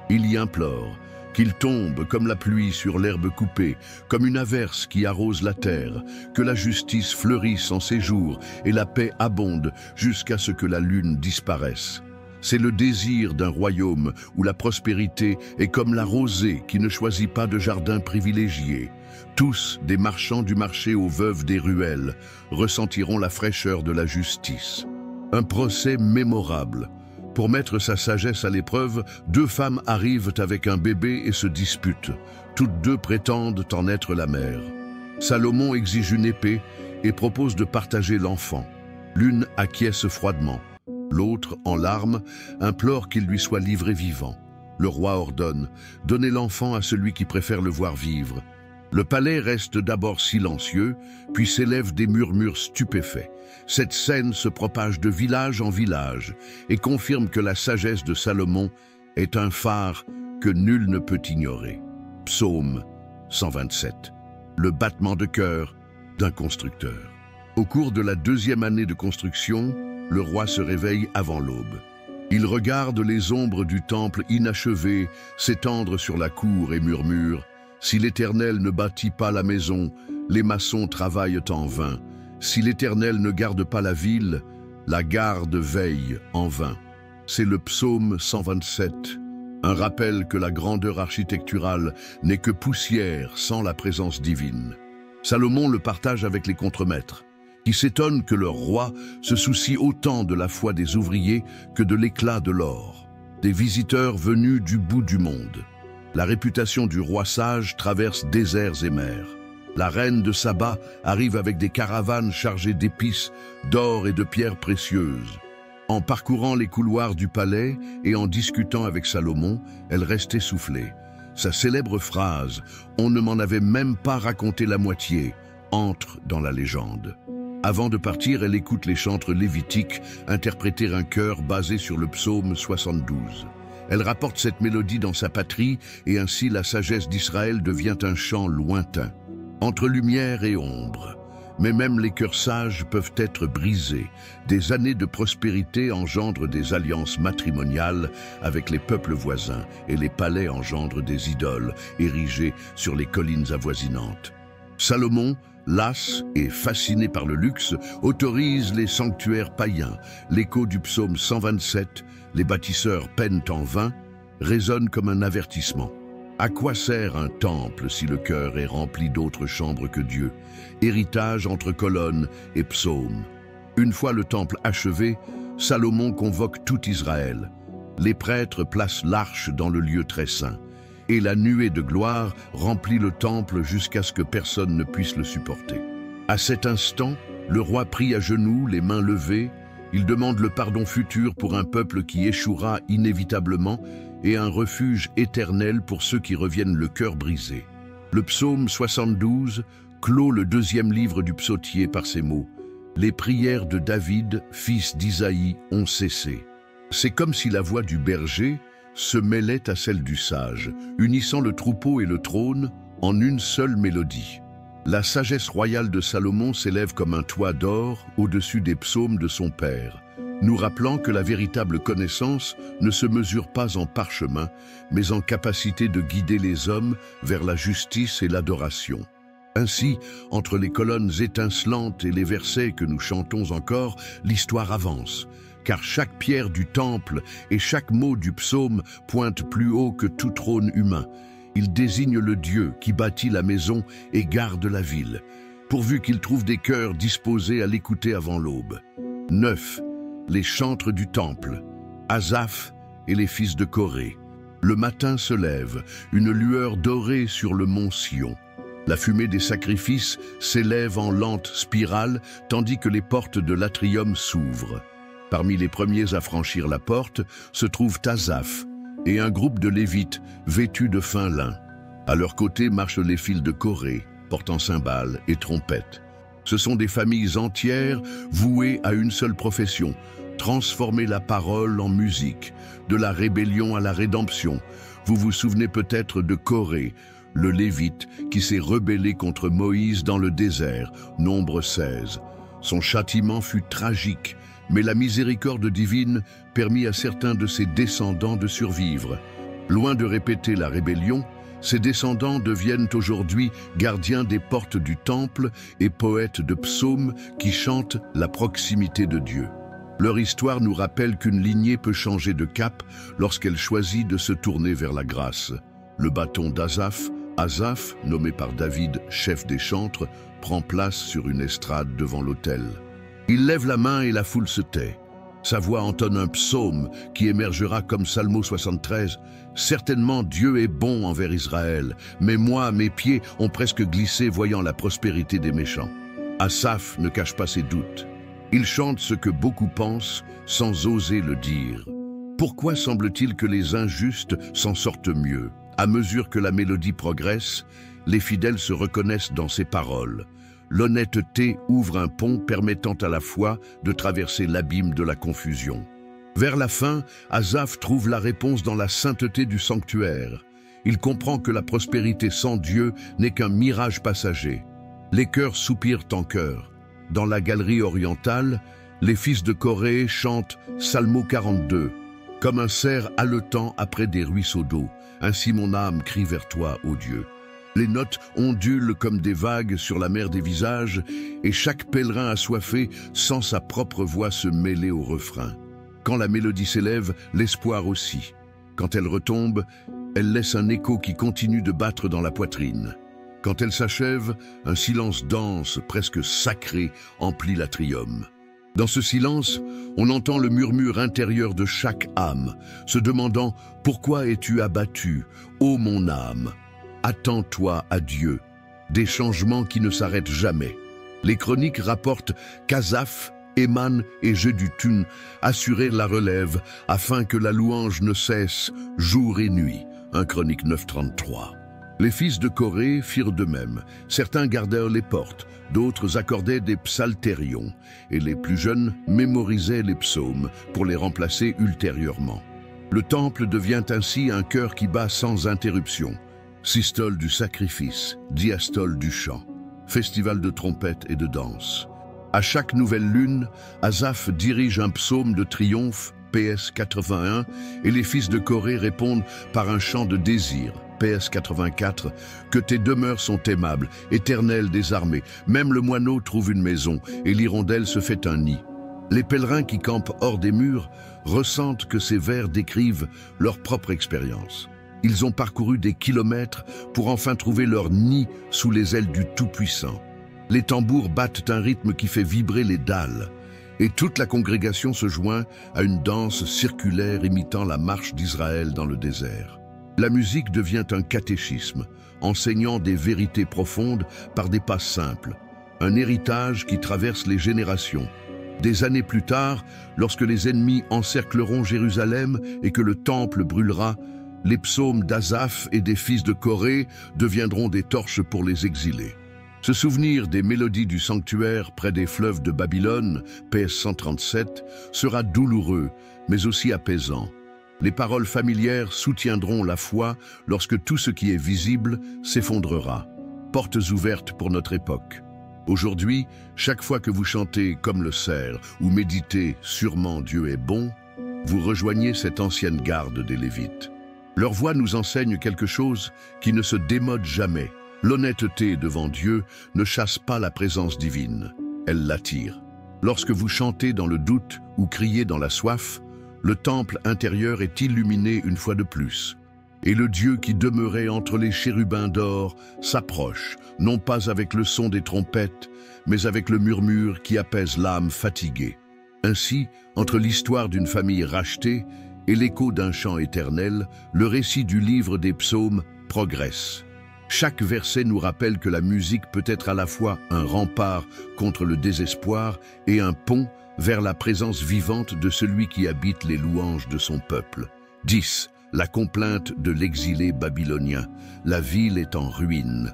Il y implore qu'il tombe comme la pluie sur l'herbe coupée, comme une averse qui arrose la terre, que la justice fleurisse en ses jours et la paix abonde jusqu'à ce que la lune disparaisse. C'est le désir d'un royaume où la prospérité est comme la rosée qui ne choisit pas de jardin privilégié. Tous, des marchands du marché aux veuves des ruelles, ressentiront la fraîcheur de la justice. Un procès mémorable. Pour mettre sa sagesse à l'épreuve, deux femmes arrivent avec un bébé et se disputent. Toutes deux prétendent en être la mère. Salomon exige une épée et propose de partager l'enfant. L'une acquiesce froidement. L'autre, en larmes, implore qu'il lui soit livré vivant. Le roi ordonne « Donnez l'enfant à celui qui préfère le voir vivre ». Le palais reste d'abord silencieux, puis s'élèvent des murmures stupéfaits. Cette scène se propage de village en village et confirme que la sagesse de Salomon est un phare que nul ne peut ignorer. Psaume 127. Le battement de cœur d'un constructeur. Au cours de la deuxième année de construction, le roi se réveille avant l'aube. Il regarde les ombres du temple inachevé s'étendre sur la cour et murmure « Si l'Éternel ne bâtit pas la maison, les maçons travaillent en vain. Si l'Éternel ne garde pas la ville, la garde veille en vain. » C'est le psaume 127, un rappel que la grandeur architecturale n'est que poussière sans la présence divine. Salomon le partage avec les contremaîtres, qui s'étonnent que leur roi se soucie autant de la foi des ouvriers que de l'éclat de l'or, des visiteurs venus du bout du monde. La réputation du roi sage traverse déserts et mers. La reine de Saba arrive avec des caravanes chargées d'épices, d'or et de pierres précieuses. En parcourant les couloirs du palais et en discutant avec Salomon, elle reste essoufflée. Sa célèbre phrase « On ne m'en avait même pas raconté la moitié » entre dans la légende. Avant de partir, elle écoute les chantres lévitiques interpréter un chœur basé sur le psaume 72. Elle rapporte cette mélodie dans sa patrie et ainsi la sagesse d'Israël devient un chant lointain. Entre lumière et ombre, mais même les cœurs sages peuvent être brisés. Des années de prospérité engendrent des alliances matrimoniales avec les peuples voisins et les palais engendrent des idoles érigées sur les collines avoisinantes. Salomon, las et fasciné par le luxe, autorise les sanctuaires païens. L'écho du psaume 127, les bâtisseurs peinent en vain, résonne comme un avertissement. À quoi sert un temple si le cœur est rempli d'autres chambres que Dieu? Héritage entre colonnes et psaumes. Une fois le temple achevé, Salomon convoque tout Israël. Les prêtres placent l'arche dans le lieu très saint. Et la nuée de gloire remplit le temple jusqu'à ce que personne ne puisse le supporter. À cet instant, le roi prie à genoux, les mains levées. Il demande le pardon futur pour un peuple qui échouera inévitablement et un refuge éternel pour ceux qui reviennent le cœur brisé. Le psaume 72 clôt le deuxième livre du psautier par ces mots « Les prières de David, fils d'Isaïe, ont cessé ». C'est comme si la voix du berger se mêlait à celle du sage, unissant le troupeau et le trône en une seule mélodie. La sagesse royale de Salomon s'élève comme un toit d'or au-dessus des psaumes de son père, nous rappelant que la véritable connaissance ne se mesure pas en parchemin, mais en capacité de guider les hommes vers la justice et l'adoration. Ainsi, entre les colonnes étincelantes et les versets que nous chantons encore, l'histoire avance, car chaque pierre du temple et chaque mot du psaume pointe plus haut que tout trône humain. Il désigne le Dieu qui bâtit la maison et garde la ville, pourvu qu'il trouve des cœurs disposés à l'écouter avant l'aube. 9. Les chantres du temple, Asaph et les fils de Corée. Le matin se lève, une lueur dorée sur le mont Sion. La fumée des sacrifices s'élève en lente spirale, tandis que les portes de l'atrium s'ouvrent. Parmi les premiers à franchir la porte se trouve Asaph et un groupe de Lévites vêtus de fin lin. À leur côté marchent les fils de Corée, portant cymbales et trompettes. Ce sont des familles entières vouées à une seule profession, transformer la parole en musique, de la rébellion à la rédemption. Vous vous souvenez peut-être de Corée, le Lévite qui s'est rebellé contre Moïse dans le désert, Nombre 16. Son châtiment fut tragique, mais la miséricorde divine permit à certains de ses descendants de survivre. Loin de répéter la rébellion, ses descendants deviennent aujourd'hui gardiens des portes du temple et poètes de psaumes qui chantent la proximité de Dieu. Leur histoire nous rappelle qu'une lignée peut changer de cap lorsqu'elle choisit de se tourner vers la grâce. Le bâton d'Asaph, Asaph, nommé par David chef des chantres, prend place sur une estrade devant l'autel. Il lève la main et la foule se tait. Sa voix entonne un psaume qui émergera comme Salmo 73. « Certainement Dieu est bon envers Israël, mais moi, mes pieds ont presque glissé voyant la prospérité des méchants. » Asaph ne cache pas ses doutes. Il chante ce que beaucoup pensent sans oser le dire. Pourquoi semble-t-il que les injustes s'en sortent mieux? À mesure que la mélodie progresse, les fidèles se reconnaissent dans ses paroles. L'honnêteté ouvre un pont permettant à la foi de traverser l'abîme de la confusion. Vers la fin, Asaph trouve la réponse dans la sainteté du sanctuaire. Il comprend que la prospérité sans Dieu n'est qu'un mirage passager. Les chœurs soupirent en chœur. Dans la galerie orientale, les fils de Corée chantent Salmo 42. Comme un cerf haletant après des ruisseaux d'eau, ainsi mon âme crie vers toi, ô Dieu. Les notes ondulent comme des vagues sur la mer des visages, et chaque pèlerin assoiffé sent sa propre voix se mêler au refrain. Quand la mélodie s'élève, l'espoir aussi. Quand elle retombe, elle laisse un écho qui continue de battre dans la poitrine. Quand elle s'achève, un silence dense, presque sacré, emplit l'atrium. Dans ce silence, on entend le murmure intérieur de chaque âme, se demandant « Pourquoi es-tu abattu, ô mon âme ?» Attends-toi à Dieu, des changements qui ne s'arrêtent jamais. Les chroniques rapportent qu'Asaph, Éman et Jeduthun assurèrent la relève afin que la louange ne cesse jour et nuit. 1 Chronique 9:33. Les fils de Corée firent de même. Certains gardèrent les portes, d'autres accordaient des psaltérions, et les plus jeunes mémorisaient les psaumes pour les remplacer ultérieurement. Le temple devient ainsi un chœur qui bat sans interruption. Systole du sacrifice, diastole du chant, festival de trompettes et de danse. À chaque nouvelle lune, Asaph dirige un psaume de triomphe, PS 81, et les fils de Corée répondent par un chant de désir, PS 84, que tes demeures sont aimables, éternelles des armées. Même le moineau trouve une maison, et l'hirondelle se fait un nid. Les pèlerins qui campent hors des murs ressentent que ces vers décrivent leur propre expérience. Ils ont parcouru des kilomètres pour enfin trouver leur nid sous les ailes du Tout-Puissant. Les tambours battent un rythme qui fait vibrer les dalles, et toute la congrégation se joint à une danse circulaire imitant la marche d'Israël dans le désert. La musique devient un catéchisme, enseignant des vérités profondes par des pas simples, un héritage qui traverse les générations. Des années plus tard, lorsque les ennemis encercleront Jérusalem et que le temple brûlera, les psaumes d'Asaph et des fils de Corée deviendront des torches pour les exilés. Se souvenir des mélodies du sanctuaire près des fleuves de Babylone, PS 137, sera douloureux, mais aussi apaisant. Les paroles familières soutiendront la foi lorsque tout ce qui est visible s'effondrera. Portes ouvertes pour notre époque. Aujourd'hui, chaque fois que vous chantez comme le cerf ou méditez « Sûrement Dieu est bon », vous rejoignez cette ancienne garde des Lévites. Leur voix nous enseigne quelque chose qui ne se démode jamais. L'honnêteté devant Dieu ne chasse pas la présence divine, elle l'attire. Lorsque vous chantez dans le doute ou criez dans la soif, le temple intérieur est illuminé une fois de plus. Et le Dieu qui demeurait entre les chérubins d'or s'approche, non pas avec le son des trompettes, mais avec le murmure qui apaise l'âme fatiguée. Ainsi, entre l'histoire d'une famille rachetée et l'écho d'un chant éternel, le récit du livre des psaumes progresse. Chaque verset nous rappelle que la musique peut être à la fois un rempart contre le désespoir et un pont vers la présence vivante de celui qui habite les louanges de son peuple. 10. La complainte de l'exilé babylonien. La ville est en ruine.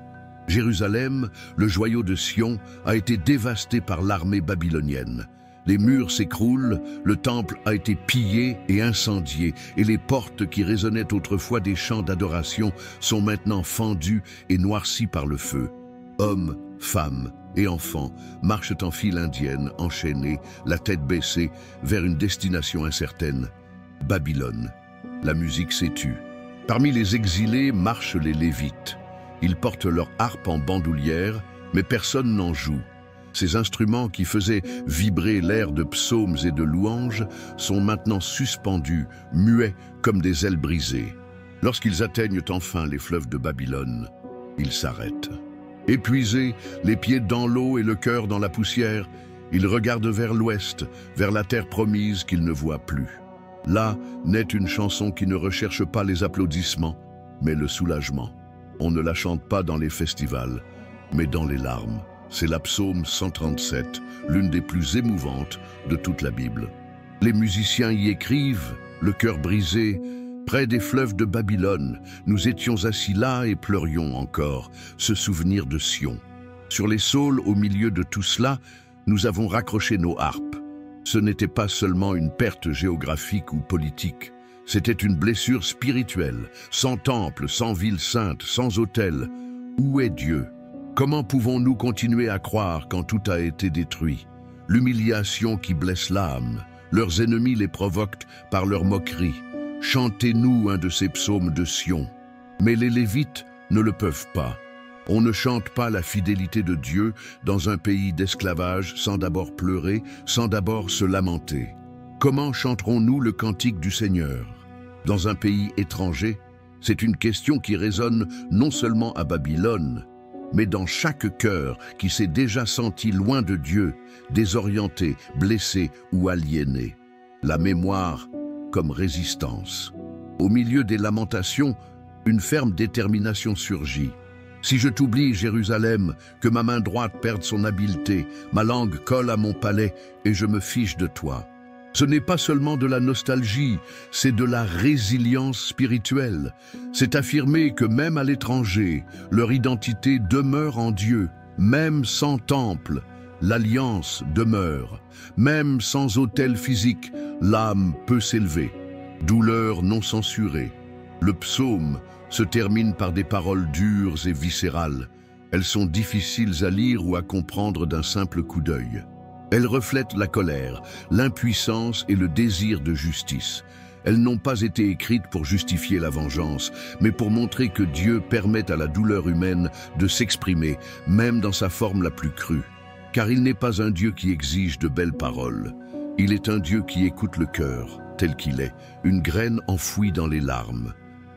Jérusalem, le joyau de Sion, a été dévasté par l'armée babylonienne. Les murs s'écroulent, le temple a été pillé et incendié, et les portes qui résonnaient autrefois des chants d'adoration sont maintenant fendues et noircies par le feu. Hommes, femmes et enfants marchent en file indienne, enchaînés, la tête baissée, vers une destination incertaine. Babylone. La musique s'étue. Parmi les exilés marchent les Lévites. Ils portent leur harpe en bandoulière, mais personne n'en joue. Ces instruments qui faisaient vibrer l'air de psaumes et de louanges sont maintenant suspendus, muets comme des ailes brisées. Lorsqu'ils atteignent enfin les fleuves de Babylone, ils s'arrêtent. Épuisés, les pieds dans l'eau et le cœur dans la poussière, Ils regardent vers l'ouest, vers la terre promise qu'ils ne voient plus. Là naît une chanson qui ne recherche pas les applaudissements, mais le soulagement. On ne la chante pas dans les festivals, mais dans les larmes. C'est la psaume 137, l'une des plus émouvantes de toute la Bible. Les musiciens y écrivent, le cœur brisé, près des fleuves de Babylone, nous étions assis là et pleurions encore, ce souvenir de Sion. Sur les saules, au milieu de tout cela, nous avons raccroché nos harpes. Ce n'était pas seulement une perte géographique ou politique, c'était une blessure spirituelle, sans temple, sans ville sainte, sans autel. Où est Dieu? Comment pouvons-nous continuer à croire quand tout a été détruit? L'humiliation qui blesse l'âme, leurs ennemis les provoquent par leur moquerie. Chantez-nous un de ces psaumes de Sion. Mais les Lévites ne le peuvent pas. On ne chante pas la fidélité de Dieu dans un pays d'esclavage sans d'abord pleurer, sans d'abord se lamenter. Comment chanterons-nous le cantique du Seigneur? Dans un pays étranger, c'est une question qui résonne non seulement à Babylone, mais dans chaque cœur qui s'est déjà senti loin de Dieu, désorienté, blessé ou aliéné. La mémoire comme résistance. Au milieu des lamentations, une ferme détermination surgit. Si je t'oublie, Jérusalem, que ma main droite perde son habileté, ma langue colle à mon palais et je me fiche de toi. Ce n'est pas seulement de la nostalgie, c'est de la résilience spirituelle. C'est affirmer que même à l'étranger, leur identité demeure en Dieu. Même sans temple, l'alliance demeure. Même sans autel physique, l'âme peut s'élever. Douleur non censurée. Le psaume se termine par des paroles dures et viscérales. Elles sont difficiles à lire ou à comprendre d'un simple coup d'œil. Elles reflètent la colère, l'impuissance et le désir de justice. Elles n'ont pas été écrites pour justifier la vengeance, mais pour montrer que Dieu permet à la douleur humaine de s'exprimer, même dans sa forme la plus crue. Car il n'est pas un Dieu qui exige de belles paroles. Il est un Dieu qui écoute le cœur, tel qu'il est, une graine enfouie dans les larmes.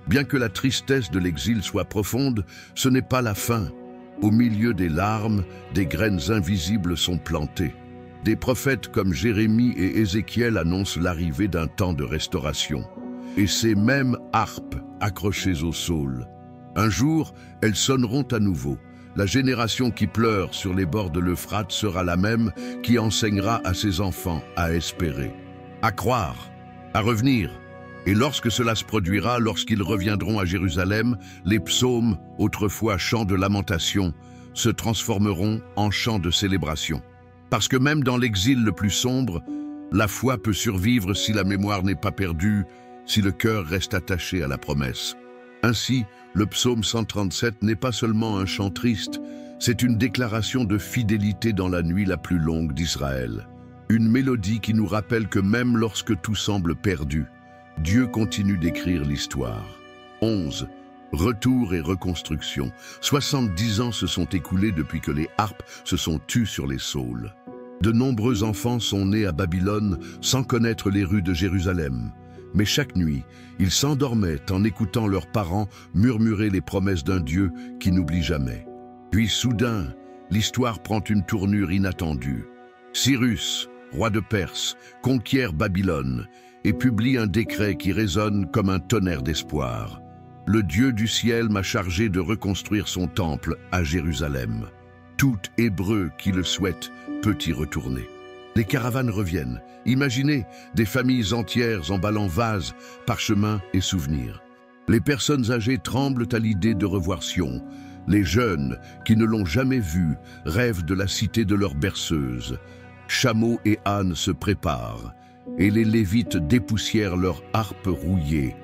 Bien que la tristesse de l'exil soit profonde, ce n'est pas la fin. Au milieu des larmes, des graines invisibles sont plantées. Des prophètes comme Jérémie et Ézéchiel annoncent l'arrivée d'un temps de restauration. Et ces mêmes harpes accrochées au saule. Un jour, elles sonneront à nouveau. La génération qui pleure sur les bords de l'Euphrate sera la même qui enseignera à ses enfants à espérer, à croire, à revenir. Et lorsque cela se produira, lorsqu'ils reviendront à Jérusalem, les psaumes, autrefois chants de lamentation, se transformeront en chants de célébration. Parce que même dans l'exil le plus sombre, la foi peut survivre si la mémoire n'est pas perdue, si le cœur reste attaché à la promesse. Ainsi, le psaume 137 n'est pas seulement un chant triste, c'est une déclaration de fidélité dans la nuit la plus longue d'Israël. Une mélodie qui nous rappelle que même lorsque tout semble perdu, Dieu continue d'écrire l'histoire. 11. Retour et reconstruction. 70 ans se sont écoulés depuis que les harpes se sont tues sur les saules. De nombreux enfants sont nés à Babylone sans connaître les rues de Jérusalem. Mais chaque nuit, ils s'endormaient en écoutant leurs parents murmurer les promesses d'un Dieu qui n'oublie jamais. Puis soudain, l'histoire prend une tournure inattendue. Cyrus, roi de Perse, conquiert Babylone et publie un décret qui résonne comme un tonnerre d'espoir. Le Dieu du ciel m'a chargé de reconstruire son temple à Jérusalem. Tout Hébreu qui le souhaite peut y retourner. Les caravanes reviennent. Imaginez des familles entières emballant vases, parchemins et souvenirs. Les personnes âgées tremblent à l'idée de revoir Sion. Les jeunes, qui ne l'ont jamais vue, rêvent de la cité de leur berceuse. Chameaux et ânes se préparent, et les Lévites dépoussièrent leurs harpes rouillées.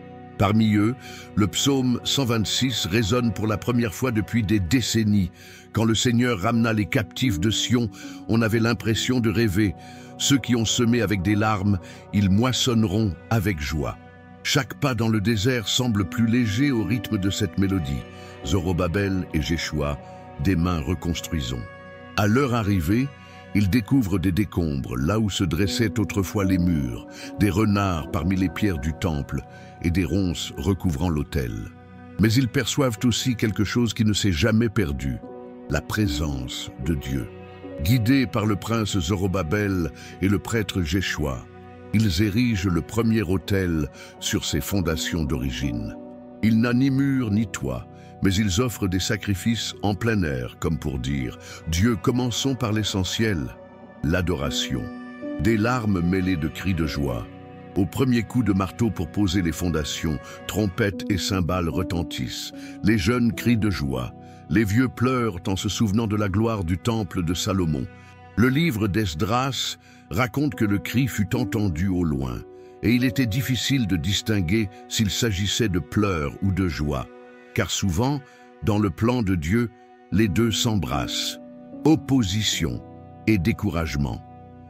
Parmi eux, le psaume 126 résonne pour la première fois depuis des décennies. Quand le Seigneur ramena les captifs de Sion, on avait l'impression de rêver. Ceux qui ont semé avec des larmes, ils moissonneront avec joie. Chaque pas dans le désert semble plus léger au rythme de cette mélodie. Zorobabel et Jéchoua, des mains reconstruisons. À leur arrivée, ils découvrent des décombres, là où se dressaient autrefois les murs, des renards parmi les pierres du temple et des ronces recouvrant l'autel. Mais ils perçoivent aussi quelque chose qui ne s'est jamais perdu, la présence de Dieu. Guidés par le prince Zorobabel et le prêtre Jéchoua, ils érigent le premier autel sur ses fondations d'origine. Il n'a ni mur ni toit, mais ils offrent des sacrifices en plein air, comme pour dire « Dieu, commençons par l'essentiel, l'adoration ». Des larmes mêlées de cris de joie. Au premier coup de marteau pour poser les fondations, trompettes et cymbales retentissent. Les jeunes crient de joie. Les vieux pleurent en se souvenant de la gloire du temple de Salomon. Le livre d'Esdras raconte que le cri fut entendu au loin, et il était difficile de distinguer s'il s'agissait de pleurs ou de joie, car souvent, dans le plan de Dieu, les deux s'embrassent. Opposition et découragement.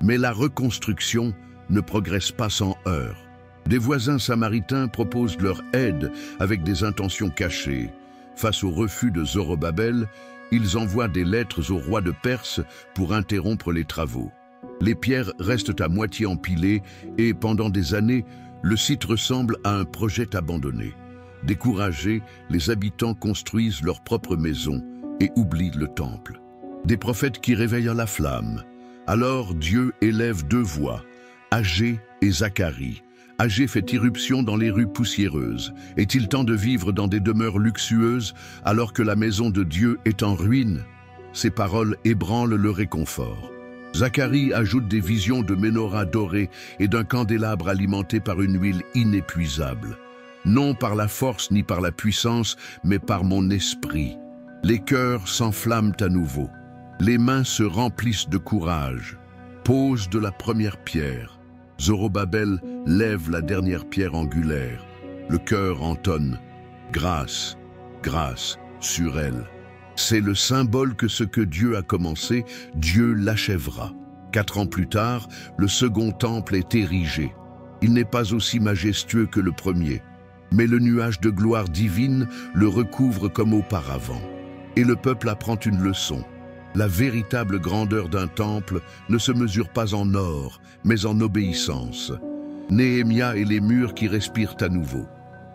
Mais la reconstruction ne progresse pas sans heurts. Des voisins samaritains proposent leur aide avec des intentions cachées. Face au refus de Zorobabel, ils envoient des lettres au roi de Perse pour interrompre les travaux. Les pierres restent à moitié empilées et, pendant des années, le site ressemble à un projet abandonné. Découragés, les habitants construisent leur propre maison et oublient le temple. Des prophètes qui réveillent la flamme. Alors Dieu élève deux voix, Agé et Zacharie. Agé fait irruption dans les rues poussiéreuses. Est-il temps de vivre dans des demeures luxueuses alors que la maison de Dieu est en ruine? Ces paroles ébranlent le réconfort. Zacharie ajoute des visions de menorahs dorés et d'un candélabre alimenté par une huile inépuisable. Non par la force ni par la puissance, mais par mon esprit. Les cœurs s'enflamment à nouveau. Les mains se remplissent de courage. Pose de la première pierre. Zorobabel lève la dernière pierre angulaire. Le chœur entonne « Grâce, grâce sur elle ». C'est le symbole que ce que Dieu a commencé, Dieu l'achèvera. 4 ans plus tard, le second temple est érigé. Il n'est pas aussi majestueux que le premier, mais le nuage de gloire divine le recouvre comme auparavant. Et le peuple apprend une leçon. La véritable grandeur d'un temple ne se mesure pas en or, mais en obéissance. Néhémia et les murs qui respirent à nouveau.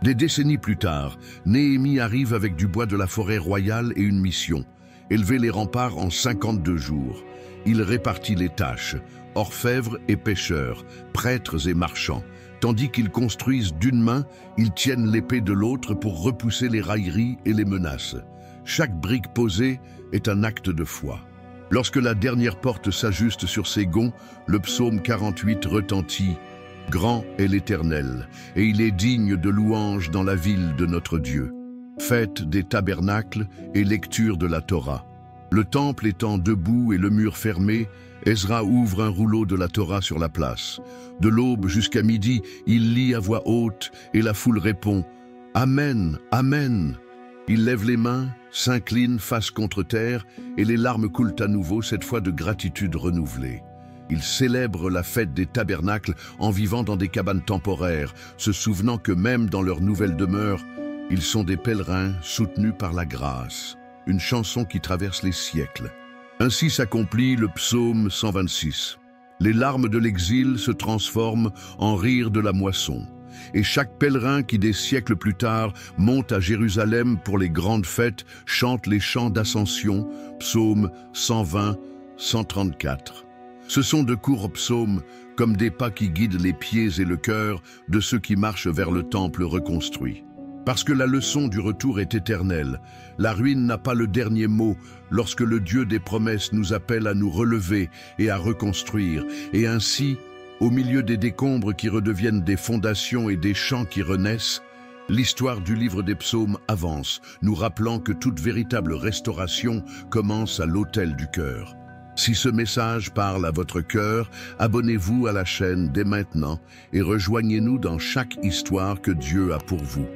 Des décennies plus tard, Néhémie arrive avec du bois de la forêt royale et une mission, élever les remparts en 52 jours. Il répartit les tâches, orfèvres et pêcheurs, prêtres et marchands. Tandis qu'ils construisent d'une main, ils tiennent l'épée de l'autre pour repousser les railleries et les menaces. Chaque brique posée est un acte de foi. Lorsque la dernière porte s'ajuste sur ses gonds, le psaume 48 retentit « Grand est l'Éternel, et il est digne de louange dans la ville de notre Dieu. » Fête des tabernacles et lecture de la Torah. Le temple étant debout et le mur fermé, Ezra ouvre un rouleau de la Torah sur la place. De l'aube jusqu'à midi, il lit à voix haute et la foule répond « Amen, Amen ». Il lève les mains, s'incline face contre terre et les larmes coulent à nouveau, cette fois de gratitude renouvelée. Il célèbre la fête des tabernacles en vivant dans des cabanes temporaires, se souvenant que même dans leur nouvelle demeure, ils sont des pèlerins soutenus par la grâce. Une chanson qui traverse les siècles. Ainsi s'accomplit le psaume 126. Les larmes de l'exil se transforment en rire de la moisson. Et chaque pèlerin qui des siècles plus tard monte à Jérusalem pour les grandes fêtes chante les chants d'ascension, psaumes 120, 134. Ce sont de courts psaumes, comme des pas qui guident les pieds et le cœur de ceux qui marchent vers le temple reconstruit. Parce que la leçon du retour est éternelle, la ruine n'a pas le dernier mot lorsque le Dieu des promesses nous appelle à nous relever et à reconstruire, et ainsi, au milieu des décombres qui redeviennent des fondations et des champs qui renaissent, l'histoire du livre des psaumes avance, nous rappelant que toute véritable restauration commence à l'autel du cœur. Si ce message parle à votre cœur, abonnez-vous à la chaîne dès maintenant et rejoignez-nous dans chaque histoire que Dieu a pour vous.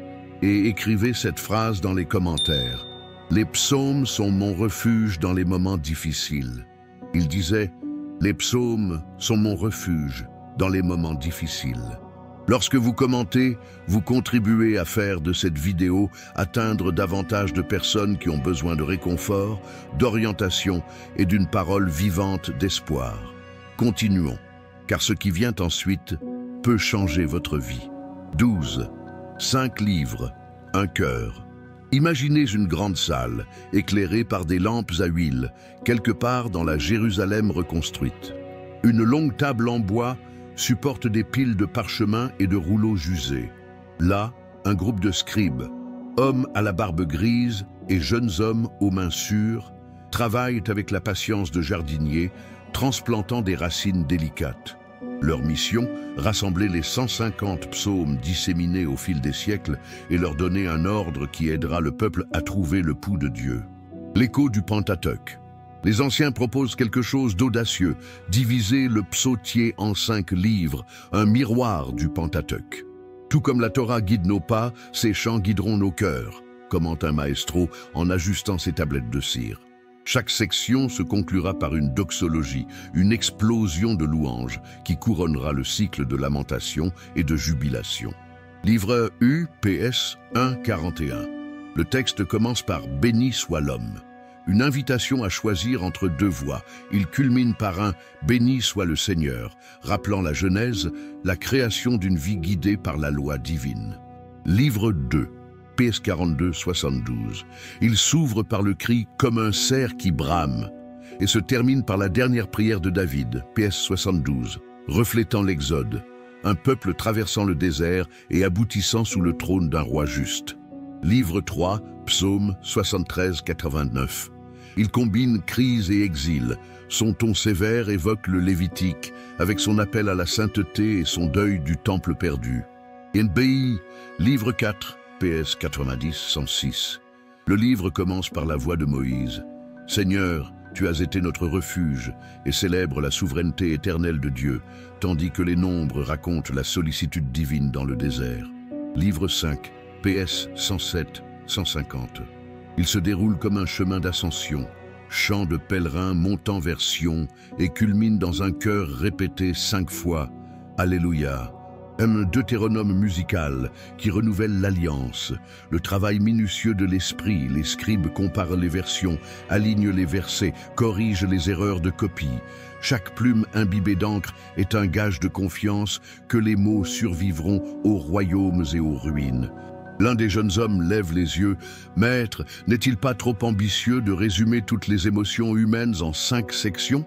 Et écrivez cette phrase dans les commentaires. Les psaumes sont mon refuge dans les moments difficiles. Il disait, les psaumes sont mon refuge dans les moments difficiles. Lorsque vous commentez, vous contribuez à faire de cette vidéo atteindre davantage de personnes qui ont besoin de réconfort, d'orientation et d'une parole vivante d'espoir. Continuons, car ce qui vient ensuite peut changer votre vie. 12. 5 livres, un cœur. Imaginez une grande salle, éclairée par des lampes à huile, quelque part dans la Jérusalem reconstruite. Une longue table en bois supporte des piles de parchemins et de rouleaux usés. Là, un groupe de scribes, hommes à la barbe grise et jeunes hommes aux mains sûres, travaillent avec la patience de jardiniers, transplantant des racines délicates. Leur mission, rassembler les 150 psaumes disséminés au fil des siècles et leur donner un ordre qui aidera le peuple à trouver le pouls de Dieu. L'écho du Pentateuque. Les anciens proposent quelque chose d'audacieux, diviser le psautier en 5 livres, un miroir du Pentateuque. Tout comme la Torah guide nos pas, ces chants guideront nos cœurs, commente un maestro en ajustant ses tablettes de cire. Chaque section se conclura par une doxologie, une explosion de louanges qui couronnera le cycle de lamentation et de jubilation. Livre UPS 1:41. Le texte commence par « Béni soit l'homme ». Une invitation à choisir entre 2 voies. Il culmine par un « Béni soit le Seigneur », rappelant la Genèse, la création d'une vie guidée par la loi divine. Livre 2. PS 42-72. Il s'ouvre par le cri « comme un cerf qui brame » et se termine par la dernière prière de David, PS 72, reflétant l'Exode, un peuple traversant le désert et aboutissant sous le trône d'un roi juste. Livre 3, Psaume 73-89. Il combine crise et exil. Son ton sévère évoque le Lévitique, avec son appel à la sainteté et son deuil du temple perdu. NBI, Livre 4, PS 90-106. Le livre commence par la voix de Moïse. « Seigneur, tu as été notre refuge » et célèbre la souveraineté éternelle de Dieu, tandis que les nombres racontent la sollicitude divine dans le désert. Livre 5, PS 107-150. Il se déroule comme un chemin d'ascension, chant de pèlerins montant vers Sion et culmine dans un chœur répété 5 fois « Alléluia ». Un deutéronome musical qui renouvelle l'alliance, le travail minutieux de l'esprit, les scribes comparent les versions, alignent les versets, corrigent les erreurs de copie. Chaque plume imbibée d'encre est un gage de confiance que les mots survivront aux royaumes et aux ruines. L'un des jeunes hommes lève les yeux. « Maître, n'est-il pas trop ambitieux de résumer toutes les émotions humaines en 5 sections ?»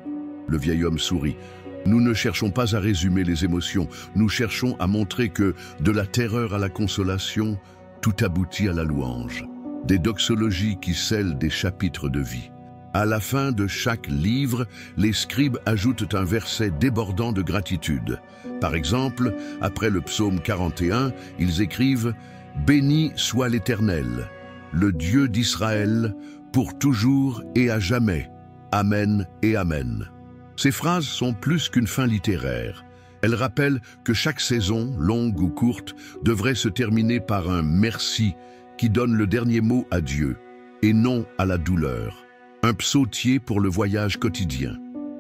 Le vieil homme sourit. Nous ne cherchons pas à résumer les émotions, nous cherchons à montrer que, de la terreur à la consolation, tout aboutit à la louange. Des doxologies qui scellent des chapitres de vie. À la fin de chaque livre, les scribes ajoutent un verset débordant de gratitude. Par exemple, après le psaume 41, ils écrivent « Béni soit l'Éternel, le Dieu d'Israël, pour toujours et à jamais. Amen et Amen ». Ces phrases sont plus qu'une fin littéraire. Elles rappellent que chaque saison, longue ou courte, devrait se terminer par un « merci » qui donne le dernier mot à Dieu, et non à la douleur. Un psautier pour le voyage quotidien.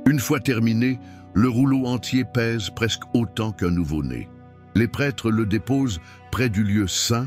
Une fois terminé, le rouleau entier pèse presque autant qu'un nouveau-né. Les prêtres le déposent près du lieu saint,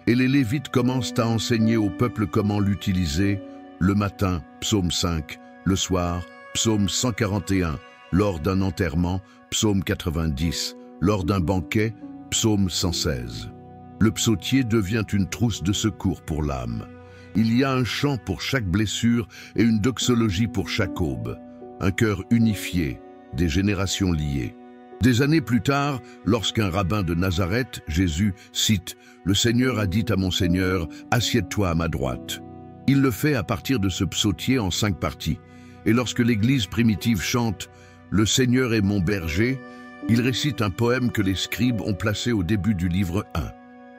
et les Lévites commencent à enseigner au peuple comment l'utiliser, le matin, psaume 5, le soir, psaume 141, lors d'un enterrement, psaume 90, lors d'un banquet, psaume 116. Le psautier devient une trousse de secours pour l'âme. Il y a un chant pour chaque blessure et une doxologie pour chaque aube. Un cœur unifié, des générations liées. Des années plus tard, lorsqu'un rabbin de Nazareth, Jésus, cite « Le Seigneur a dit à mon Seigneur, assieds-toi à ma droite ». Il le fait à partir de ce psautier en 5 parties. Et lorsque l'Église primitive chante « Le Seigneur est mon berger », il récite un poème que les scribes ont placé au début du livre 1.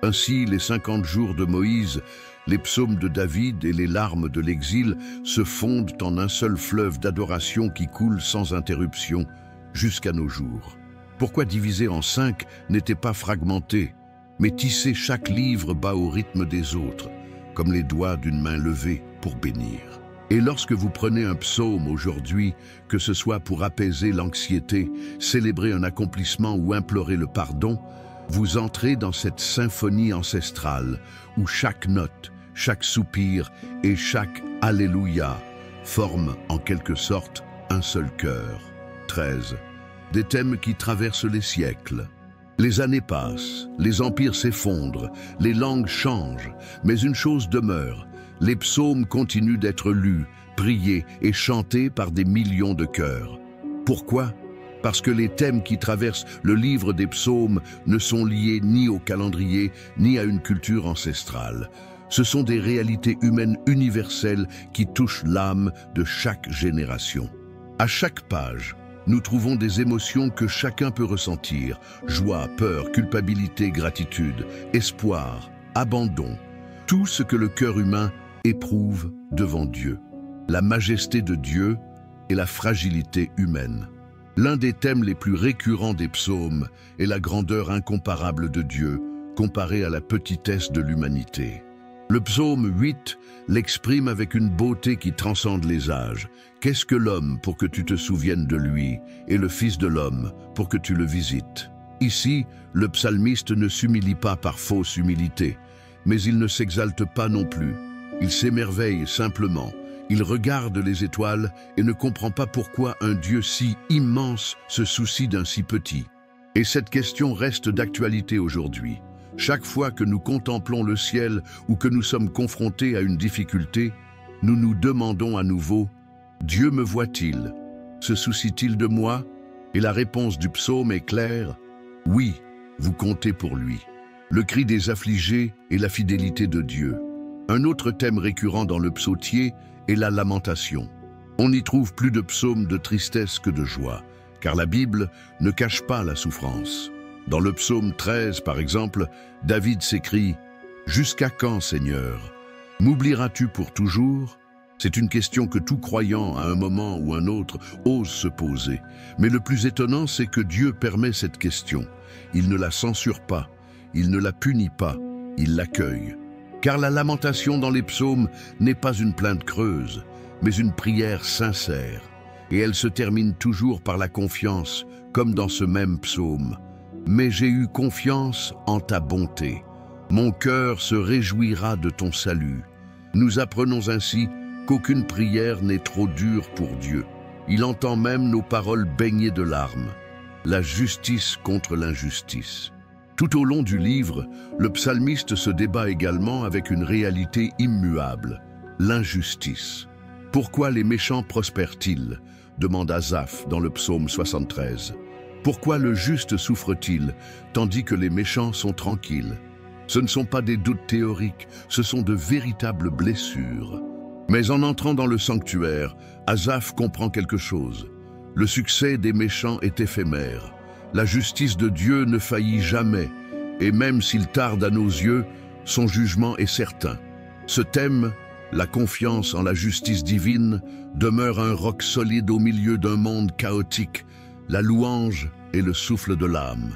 Ainsi, les 50 jours de Moïse, les psaumes de David et les larmes de l'exil se fondent en un seul fleuve d'adoration qui coule sans interruption jusqu'à nos jours. Pourquoi diviser en 5 n'était pas fragmenté, mais tisser chaque livre bas au rythme des autres, comme les doigts d'une main levée pour bénir. Et lorsque vous prenez un psaume aujourd'hui, que ce soit pour apaiser l'anxiété, célébrer un accomplissement ou implorer le pardon, vous entrez dans cette symphonie ancestrale où chaque note, chaque soupir et chaque « Alléluia » forment en quelque sorte un seul cœur. 13. Des thèmes qui traversent les siècles. Les années passent, les empires s'effondrent, les langues changent, mais une chose demeure, les psaumes continuent d'être lus, priés et chantés par des millions de cœurs. Pourquoi ? Parce que les thèmes qui traversent le livre des psaumes ne sont liés ni au calendrier, ni à une culture ancestrale. Ce sont des réalités humaines universelles qui touchent l'âme de chaque génération. À chaque page, nous trouvons des émotions que chacun peut ressentir, joie, peur, culpabilité, gratitude, espoir, abandon, tout ce que le cœur humain éprouve devant Dieu, la majesté de Dieu et la fragilité humaine. L'un des thèmes les plus récurrents des psaumes est la grandeur incomparable de Dieu, comparée à la petitesse de l'humanité. Le psaume 8 l'exprime avec une beauté qui transcende les âges. Qu'est-ce que l'homme pour que tu te souviennes de lui, et le Fils de l'homme pour que tu le visites? Ici, le psalmiste ne s'humilie pas par fausse humilité, mais il ne s'exalte pas non plus. Il s'émerveille simplement. Il regarde les étoiles et ne comprend pas pourquoi un Dieu si immense se soucie d'un si petit. Et cette question reste d'actualité aujourd'hui. Chaque fois que nous contemplons le ciel ou que nous sommes confrontés à une difficulté, nous nous demandons à nouveau « Dieu me voit-il? Se soucie-t-il de moi ?» Et la réponse du psaume est claire « Oui, vous comptez pour lui. » Le cri des affligés est la fidélité de Dieu. Un autre thème récurrent dans le psautier est la lamentation. On n'y trouve plus de psaumes de tristesse que de joie, car la Bible ne cache pas la souffrance. Dans le psaume 13, par exemple, David s'écrie « Jusqu'à quand, Seigneur? M'oublieras-tu pour toujours ?» C'est une question que tout croyant, à un moment ou un autre, ose se poser. Mais le plus étonnant, c'est que Dieu permet cette question. Il ne la censure pas, il ne la punit pas, il l'accueille. Car la lamentation dans les psaumes n'est pas une plainte creuse, mais une prière sincère. Et elle se termine toujours par la confiance, comme dans ce même psaume. « Mais j'ai eu confiance en ta bonté. Mon cœur se réjouira de ton salut. » Nous apprenons ainsi qu'aucune prière n'est trop dure pour Dieu. Il entend même nos paroles baignées de larmes. La justice contre l'injustice. Tout au long du livre, le psalmiste se débat également avec une réalité immuable, l'injustice. « Pourquoi les méchants prospèrent-ils » demande Asaph dans le psaume 73. « Pourquoi le juste souffre-t-il, tandis que les méchants sont tranquilles ?» Ce ne sont pas des doutes théoriques, ce sont de véritables blessures. Mais en entrant dans le sanctuaire, Asaph comprend quelque chose. Le succès des méchants est éphémère. La justice de Dieu ne faillit jamais, et même s'il tarde à nos yeux, son jugement est certain. Ce thème, la confiance en la justice divine, demeure un roc solide au milieu d'un monde chaotique. La louange est le souffle de l'âme.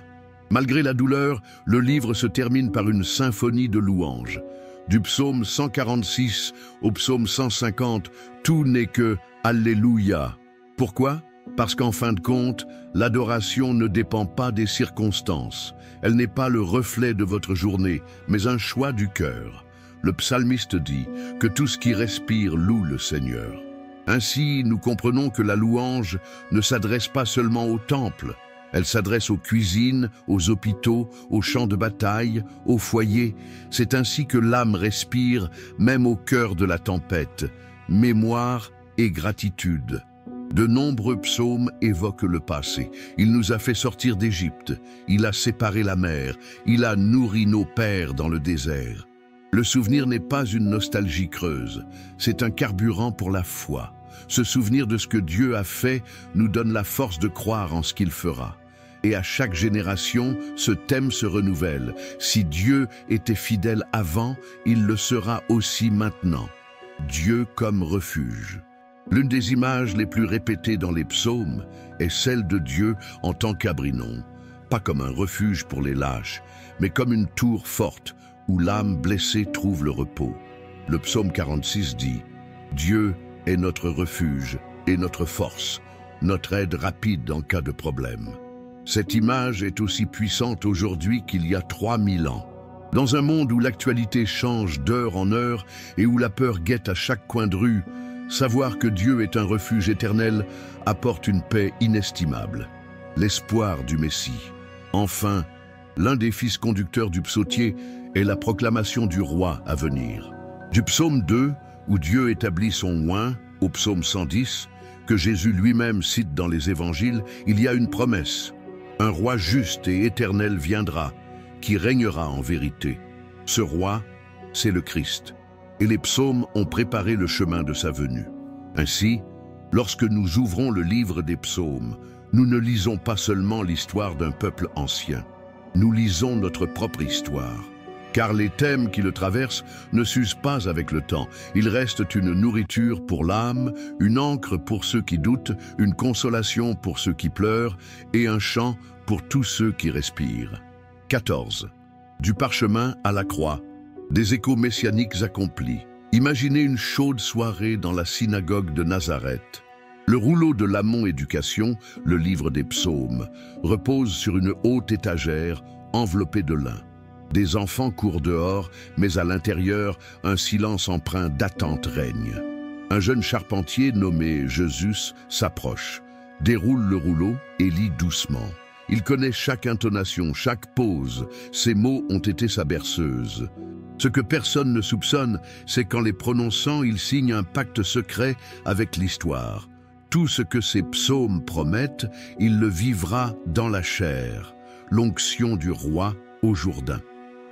Malgré la douleur, le livre se termine par une symphonie de louanges. Du psaume 146 au psaume 150, tout n'est que « Alléluia ». Pourquoi ? Parce qu'en fin de compte, l'adoration ne dépend pas des circonstances. Elle n'est pas le reflet de votre journée, mais un choix du cœur. Le psalmiste dit que tout ce qui respire loue le Seigneur. Ainsi, nous comprenons que la louange ne s'adresse pas seulement au temple. Elle s'adresse aux cuisines, aux hôpitaux, aux champs de bataille, aux foyers. C'est ainsi que l'âme respire, même au cœur de la tempête. Mémoire et gratitude. De nombreux psaumes évoquent le passé. Il nous a fait sortir d'Égypte. Il a séparé la mer. Il a nourri nos pères dans le désert. Le souvenir n'est pas une nostalgie creuse. C'est un carburant pour la foi. Se souvenir de ce que Dieu a fait nous donne la force de croire en ce qu'il fera. Et à chaque génération, ce thème se renouvelle. Si Dieu était fidèle avant, il le sera aussi maintenant. Dieu comme refuge. L'une des images les plus répétées dans les psaumes est celle de Dieu en tant qu'abrinon. Pas comme un refuge pour les lâches, mais comme une tour forte où l'âme blessée trouve le repos. Le psaume 46 dit « Dieu est notre refuge et notre force, notre aide rapide en cas de problème. » Cette image est aussi puissante aujourd'hui qu'il y a 3000 ans. Dans un monde où l'actualité change d'heure en heure et où la peur guette à chaque coin de rue, savoir que Dieu est un refuge éternel apporte une paix inestimable. L'espoir du Messie. Enfin, L'un des fils conducteurs du psautier est la proclamation du roi à venir. Du psaume 2, où Dieu établit son oint, au psaume 110, que Jésus lui-même cite dans les évangiles, il y a une promesse. Un roi juste et éternel viendra, qui régnera en vérité. Ce roi, c'est le Christ. Et les psaumes ont préparé le chemin de sa venue. Ainsi, lorsque nous ouvrons le livre des psaumes, nous ne lisons pas seulement l'histoire d'un peuple ancien. Nous lisons notre propre histoire. Car les thèmes qui le traversent ne s'usent pas avec le temps. Ils restent une nourriture pour l'âme, une encre pour ceux qui doutent, une consolation pour ceux qui pleurent et un chant pour tous ceux qui respirent. 14. Du parchemin à la croix, des échos messianiques accomplis. Imaginez une chaude soirée dans la synagogue de Nazareth. Le rouleau de Lamont Éducation, le livre des psaumes, repose sur une haute étagère enveloppée de lin. Des enfants courent dehors, mais à l'intérieur, un silence empreint d'attente règne. Un jeune charpentier nommé Jesus s'approche, déroule le rouleau et lit doucement. Il connaît chaque intonation, chaque pause. Ses mots ont été sa berceuse. Ce que personne ne soupçonne, c'est qu'en les prononçant, il signe un pacte secret avec l'histoire. Tout ce que ces psaumes promettent, il le vivra dans la chair. L'onction du roi au Jourdain.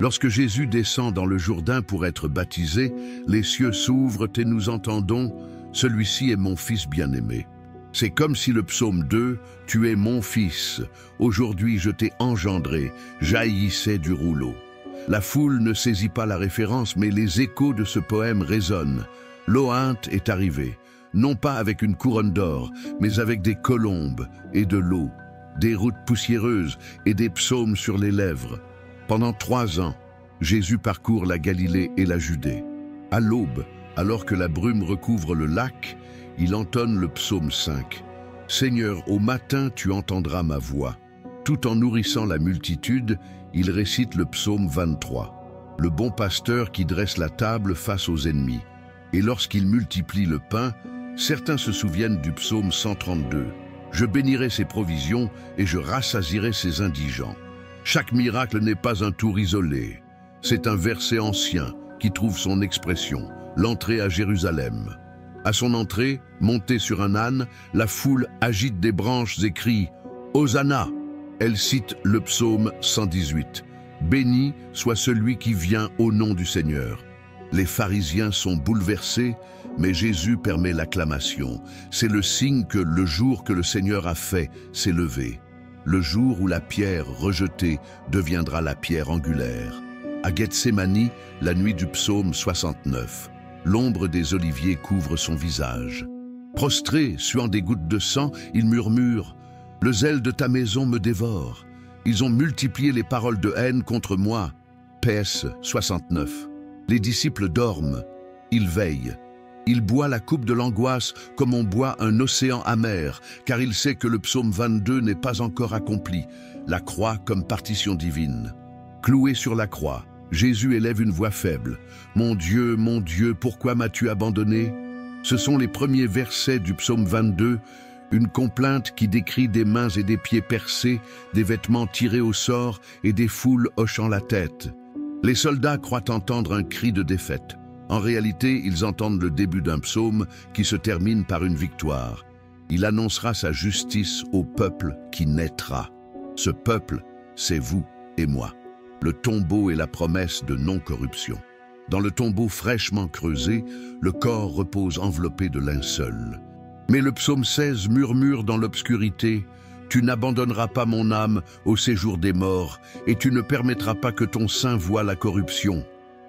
Lorsque Jésus descend dans le Jourdain pour être baptisé, les cieux s'ouvrent et nous entendons « Celui-ci est mon Fils bien-aimé ». C'est comme si le psaume 2 « Tu es mon Fils, aujourd'hui je t'ai engendré » jaillissait du rouleau. La foule ne saisit pas la référence, mais les échos de ce poème résonnent. L'Ointe est arrivé, non pas avec une couronne d'or, mais avec des colombes et de l'eau, des routes poussiéreuses et des psaumes sur les lèvres. Pendant 3 ans, Jésus parcourt la Galilée et la Judée. À l'aube, alors que la brume recouvre le lac, il entonne le psaume 5. « Seigneur, au matin tu entendras ma voix ». Tout en nourrissant la multitude, il récite le psaume 23. Le bon pasteur qui dresse la table face aux ennemis. Et lorsqu'il multiplie le pain, certains se souviennent du psaume 132. « Je bénirai ses provisions et je rassasirai ses indigents ». Chaque miracle n'est pas un tour isolé. C'est un verset ancien qui trouve son expression, l'entrée à Jérusalem. À son entrée, montée sur un âne, la foule agite des branches et crie « Hosanna !» Elle cite le psaume 118. « Béni soit celui qui vient au nom du Seigneur ». Les pharisiens sont bouleversés, mais Jésus permet l'acclamation. C'est le signe que le jour que le Seigneur a fait s'est levé. Le jour où la pierre rejetée deviendra la pierre angulaire. À Gethsémani, la nuit du psaume 69, l'ombre des oliviers couvre son visage. Prostré, suant des gouttes de sang, il murmure « Le zèle de ta maison me dévore. Ils ont multiplié les paroles de haine contre moi. » PS 69. Les disciples dorment, ils veillent. Il boit la coupe de l'angoisse comme on boit un océan amer, car il sait que le psaume 22 n'est pas encore accompli, la croix comme partition divine. Cloué sur la croix, Jésus élève une voix faible. « Mon Dieu, pourquoi m'as-tu abandonné ?» Ce sont les premiers versets du psaume 22, une complainte qui décrit des mains et des pieds percés, des vêtements tirés au sort et des foules hochant la tête. Les soldats croient entendre un cri de défaite. En réalité, ils entendent le début d'un psaume qui se termine par une victoire. Il annoncera sa justice au peuple qui naîtra. Ce peuple, c'est vous et moi. Le tombeau est la promesse de non-corruption. Dans le tombeau fraîchement creusé, le corps repose enveloppé de linceul. Mais le psaume 16 murmure dans l'obscurité « Tu n'abandonneras pas mon âme au séjour des morts, et tu ne permettras pas que ton sein voie la corruption. »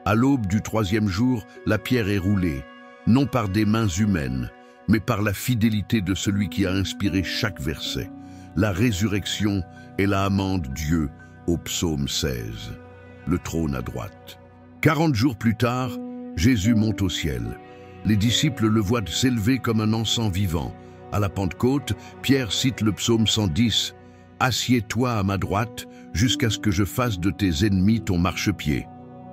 À l'aube du 3e jour, la pierre est roulée, non par des mains humaines, mais par la fidélité de celui qui a inspiré chaque verset. La résurrection est la amende Dieu au psaume 16, le trône à droite. 40 jours plus tard, Jésus monte au ciel. Les disciples le voient s'élever comme un encens vivant. À la Pentecôte, Pierre cite le psaume 110. « Assieds-toi à ma droite, jusqu'à ce que je fasse de tes ennemis ton marchepied. »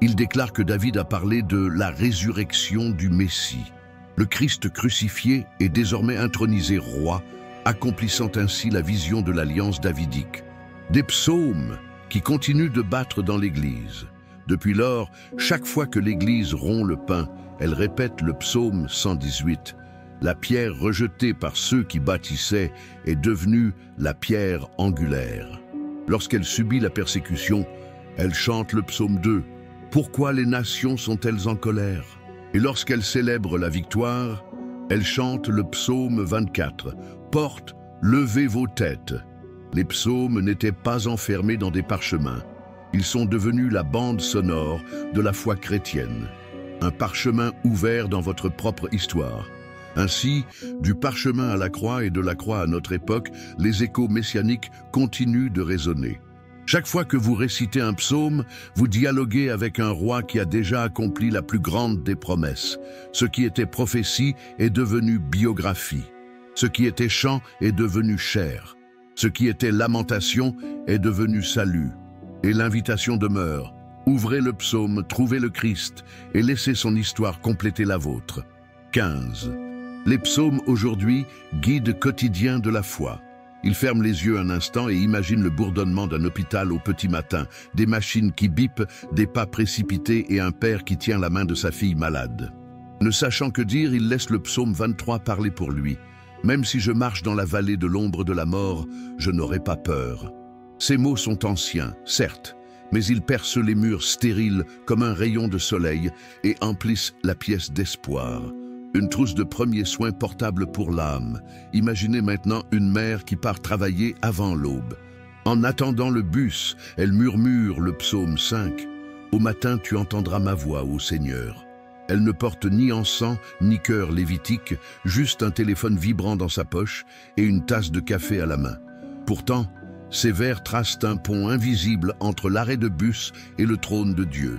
Il déclare que David a parlé de la résurrection du Messie. Le Christ crucifié est désormais intronisé roi, accomplissant ainsi la vision de l'alliance davidique. Des psaumes qui continue de battre dans l'Église. Depuis lors, chaque fois que l'Église rompt le pain, elle répète le psaume 118. La pierre rejetée par ceux qui bâtissaient est devenue la pierre angulaire. Lorsqu'elle subit la persécution, elle chante le psaume 2. Pourquoi les nations sont-elles en colère? Et lorsqu'elle célèbre la victoire, elle chante le psaume 24. Porte, levez vos têtes. Les psaumes n'étaient pas enfermés dans des parchemins. Ils sont devenus la bande sonore de la foi chrétienne. Un parchemin ouvert dans votre propre histoire. Ainsi, du parchemin à la croix et de la croix à notre époque, les échos messianiques continuent de résonner. Chaque fois que vous récitez un psaume, vous dialoguez avec un roi qui a déjà accompli la plus grande des promesses. Ce qui était prophétie est devenu biographie. Ce qui était chant est devenu chair. Ce qui était lamentation est devenu salut. Et l'invitation demeure. Ouvrez le psaume, trouvez le Christ et laissez son histoire compléter la vôtre. 15. Les psaumes aujourd'hui guident quotidien de la foi. Ils ferment les yeux un instant et imaginent le bourdonnement d'un hôpital au petit matin, des machines qui bipent, des pas précipités et un père qui tient la main de sa fille malade. Ne sachant que dire, il laisse le psaume 23 parler pour lui. Même si je marche dans la vallée de l'ombre de la mort, je n'aurai pas peur. Ces mots sont anciens, certes, mais ils percent les murs stériles comme un rayon de soleil et emplissent la pièce d'espoir. Une trousse de premiers soins portable pour l'âme. Imaginez maintenant une mère qui part travailler avant l'aube. En attendant le bus, elle murmure le psaume 5. Au matin, tu entendras ma voix, ô Seigneur. Elle ne porte ni encens, ni cœur lévitique, juste un téléphone vibrant dans sa poche et une tasse de café à la main. Pourtant, ces vers tracent un pont invisible entre l'arrêt de bus et le trône de Dieu.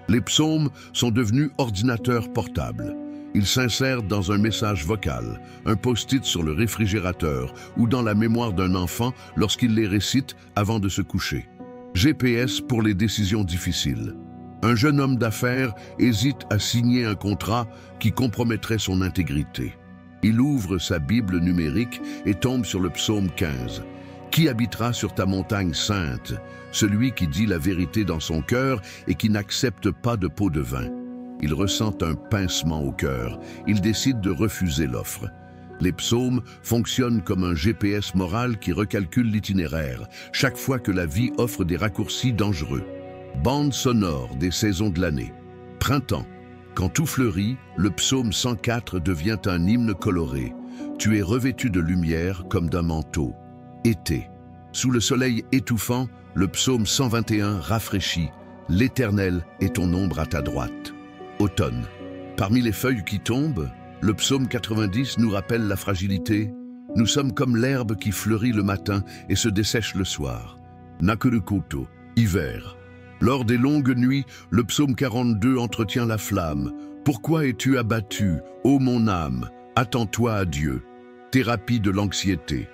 Les psaumes sont devenus ordinateurs portables. Ils s'insèrent dans un message vocal, un post-it sur le réfrigérateur ou dans la mémoire d'un enfant lorsqu'il les récite avant de se coucher. GPS pour les décisions difficiles. Un jeune homme d'affaires hésite à signer un contrat qui compromettrait son intégrité. Il ouvre sa Bible numérique et tombe sur le psaume 15. Qui habitera sur ta montagne sainte? Celui qui dit la vérité dans son cœur et qui n'accepte pas de pot de vin. Il ressent un pincement au cœur. Il décide de refuser l'offre. Les psaumes fonctionnent comme un GPS moral qui recalcule l'itinéraire, chaque fois que la vie offre des raccourcis dangereux. Bande sonore des saisons de l'année. Printemps. Quand tout fleurit, le psaume 104 devient un hymne coloré. Tu es revêtu de lumière comme d'un manteau. Été. Sous le soleil étouffant, le psaume 121 rafraîchit. L'Éternel est ton ombre à ta droite. Automne. Parmi les feuilles qui tombent, le psaume 90 nous rappelle la fragilité. Nous sommes comme l'herbe qui fleurit le matin et se dessèche le soir. Nakurukoto. Hiver. Lors des longues nuits, le psaume 42 entretient la flamme. Pourquoi es-tu abattu, ô mon âme? Attends-toi à Dieu. Thérapie de l'anxiété.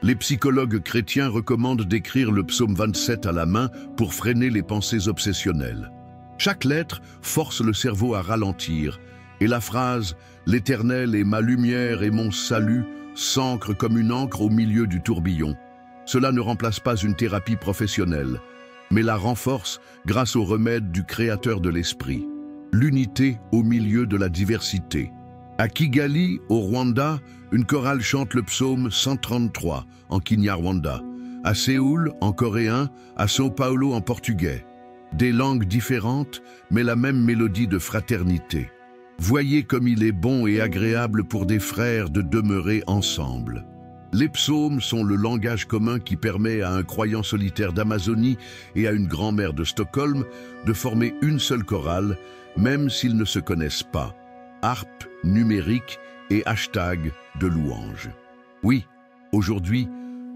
Les psychologues chrétiens recommandent d'écrire le psaume 27 à la main pour freiner les pensées obsessionnelles. Chaque lettre force le cerveau à ralentir, et la phrase « L'Éternel est ma lumière et mon salut » s'ancre comme une encre au milieu du tourbillon. Cela ne remplace pas une thérapie professionnelle, mais la renforce grâce au remède du Créateur de l'Esprit. L'unité au milieu de la diversité. À Kigali, au Rwanda, une chorale chante le psaume 133 en Kinyarwanda. À Séoul, en coréen, à São Paulo, en portugais. Des langues différentes, mais la même mélodie de fraternité. Voyez comme il est bon et agréable pour des frères de demeurer ensemble. Les psaumes sont le langage commun qui permet à un croyant solitaire d'Amazonie et à une grand-mère de Stockholm de former une seule chorale, même s'ils ne se connaissent pas. Harpe numérique et hashtag de louange. Oui, aujourd'hui,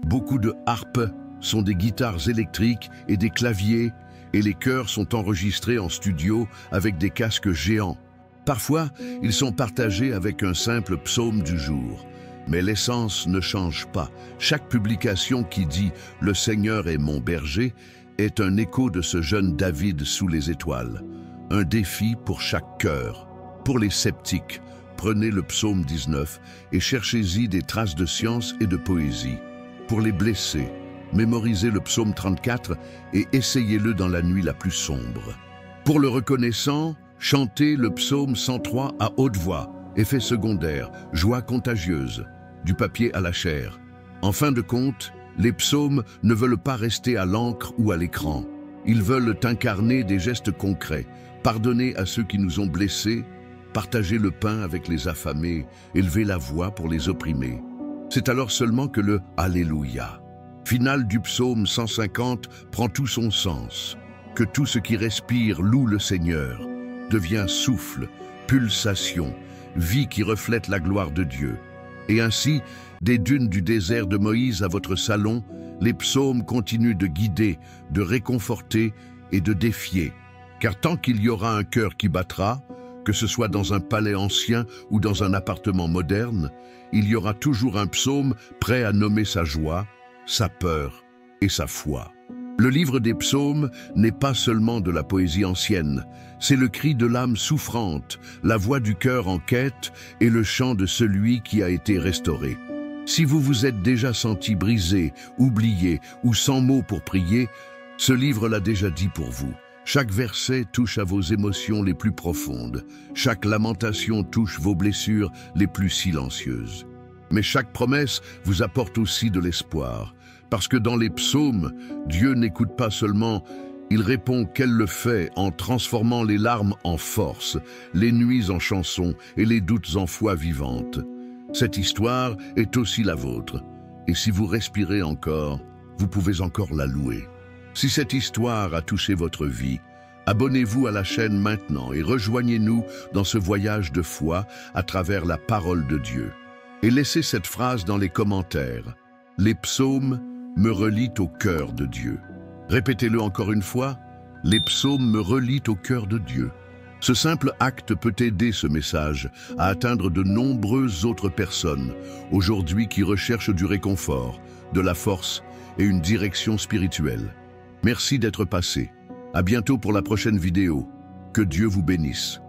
beaucoup de harpes sont des guitares électriques et des claviers, et les chœurs sont enregistrés en studio avec des casques géants. Parfois, ils sont partagés avec un simple psaume du jour. Mais l'essence ne change pas. Chaque publication qui dit « Le Seigneur est mon berger » est un écho de ce jeune David sous les étoiles. Un défi pour chaque cœur. Pour les sceptiques, prenez le psaume 19 et cherchez-y des traces de science et de poésie. Pour les blessés, mémorisez le psaume 34 et essayez-le dans la nuit la plus sombre. Pour le reconnaissant, chantez le psaume 103 à haute voix, effet secondaire, joie contagieuse, du papier à la chair. En fin de compte, les psaumes ne veulent pas rester à l'encre ou à l'écran. Ils veulent incarner des gestes concrets, pardonner à ceux qui nous ont blessés, partager le pain avec les affamés, élever la voix pour les opprimés. C'est alors seulement que le « Alléluia » final du psaume 150 prend tout son sens, que tout ce qui respire loue le Seigneur, devient souffle, pulsation, vie qui reflète la gloire de Dieu. Et ainsi, des dunes du désert de Moïse à votre salon, les psaumes continuent de guider, de réconforter et de défier. Car tant qu'il y aura un cœur qui battra, que ce soit dans un palais ancien ou dans un appartement moderne, il y aura toujours un psaume prêt à nommer sa joie, sa peur et sa foi. Le livre des psaumes n'est pas seulement de la poésie ancienne, c'est le cri de l'âme souffrante, la voix du cœur en quête et le chant de celui qui a été restauré. Si vous vous êtes déjà senti brisé, oublié ou sans mots pour prier, ce livre l'a déjà dit pour vous. Chaque verset touche à vos émotions les plus profondes. Chaque lamentation touche vos blessures les plus silencieuses. Mais chaque promesse vous apporte aussi de l'espoir. Parce que dans les psaumes, Dieu n'écoute pas seulement, il répond qu'elle le fait en transformant les larmes en force, les nuits en chansons et les doutes en foi vivante. Cette histoire est aussi la vôtre. Et si vous respirez encore, vous pouvez encore la louer. Si cette histoire a touché votre vie, abonnez-vous à la chaîne maintenant et rejoignez-nous dans ce voyage de foi à travers la parole de Dieu. Et laissez cette phrase dans les commentaires. Les psaumes me relient au cœur de Dieu. Répétez-le encore une fois. Les psaumes me relient au cœur de Dieu. Ce simple acte peut aider ce message à atteindre de nombreuses autres personnes, aujourd'hui qui recherchent du réconfort, de la force et une direction spirituelle. Merci d'être passé. À bientôt pour la prochaine vidéo. Que Dieu vous bénisse.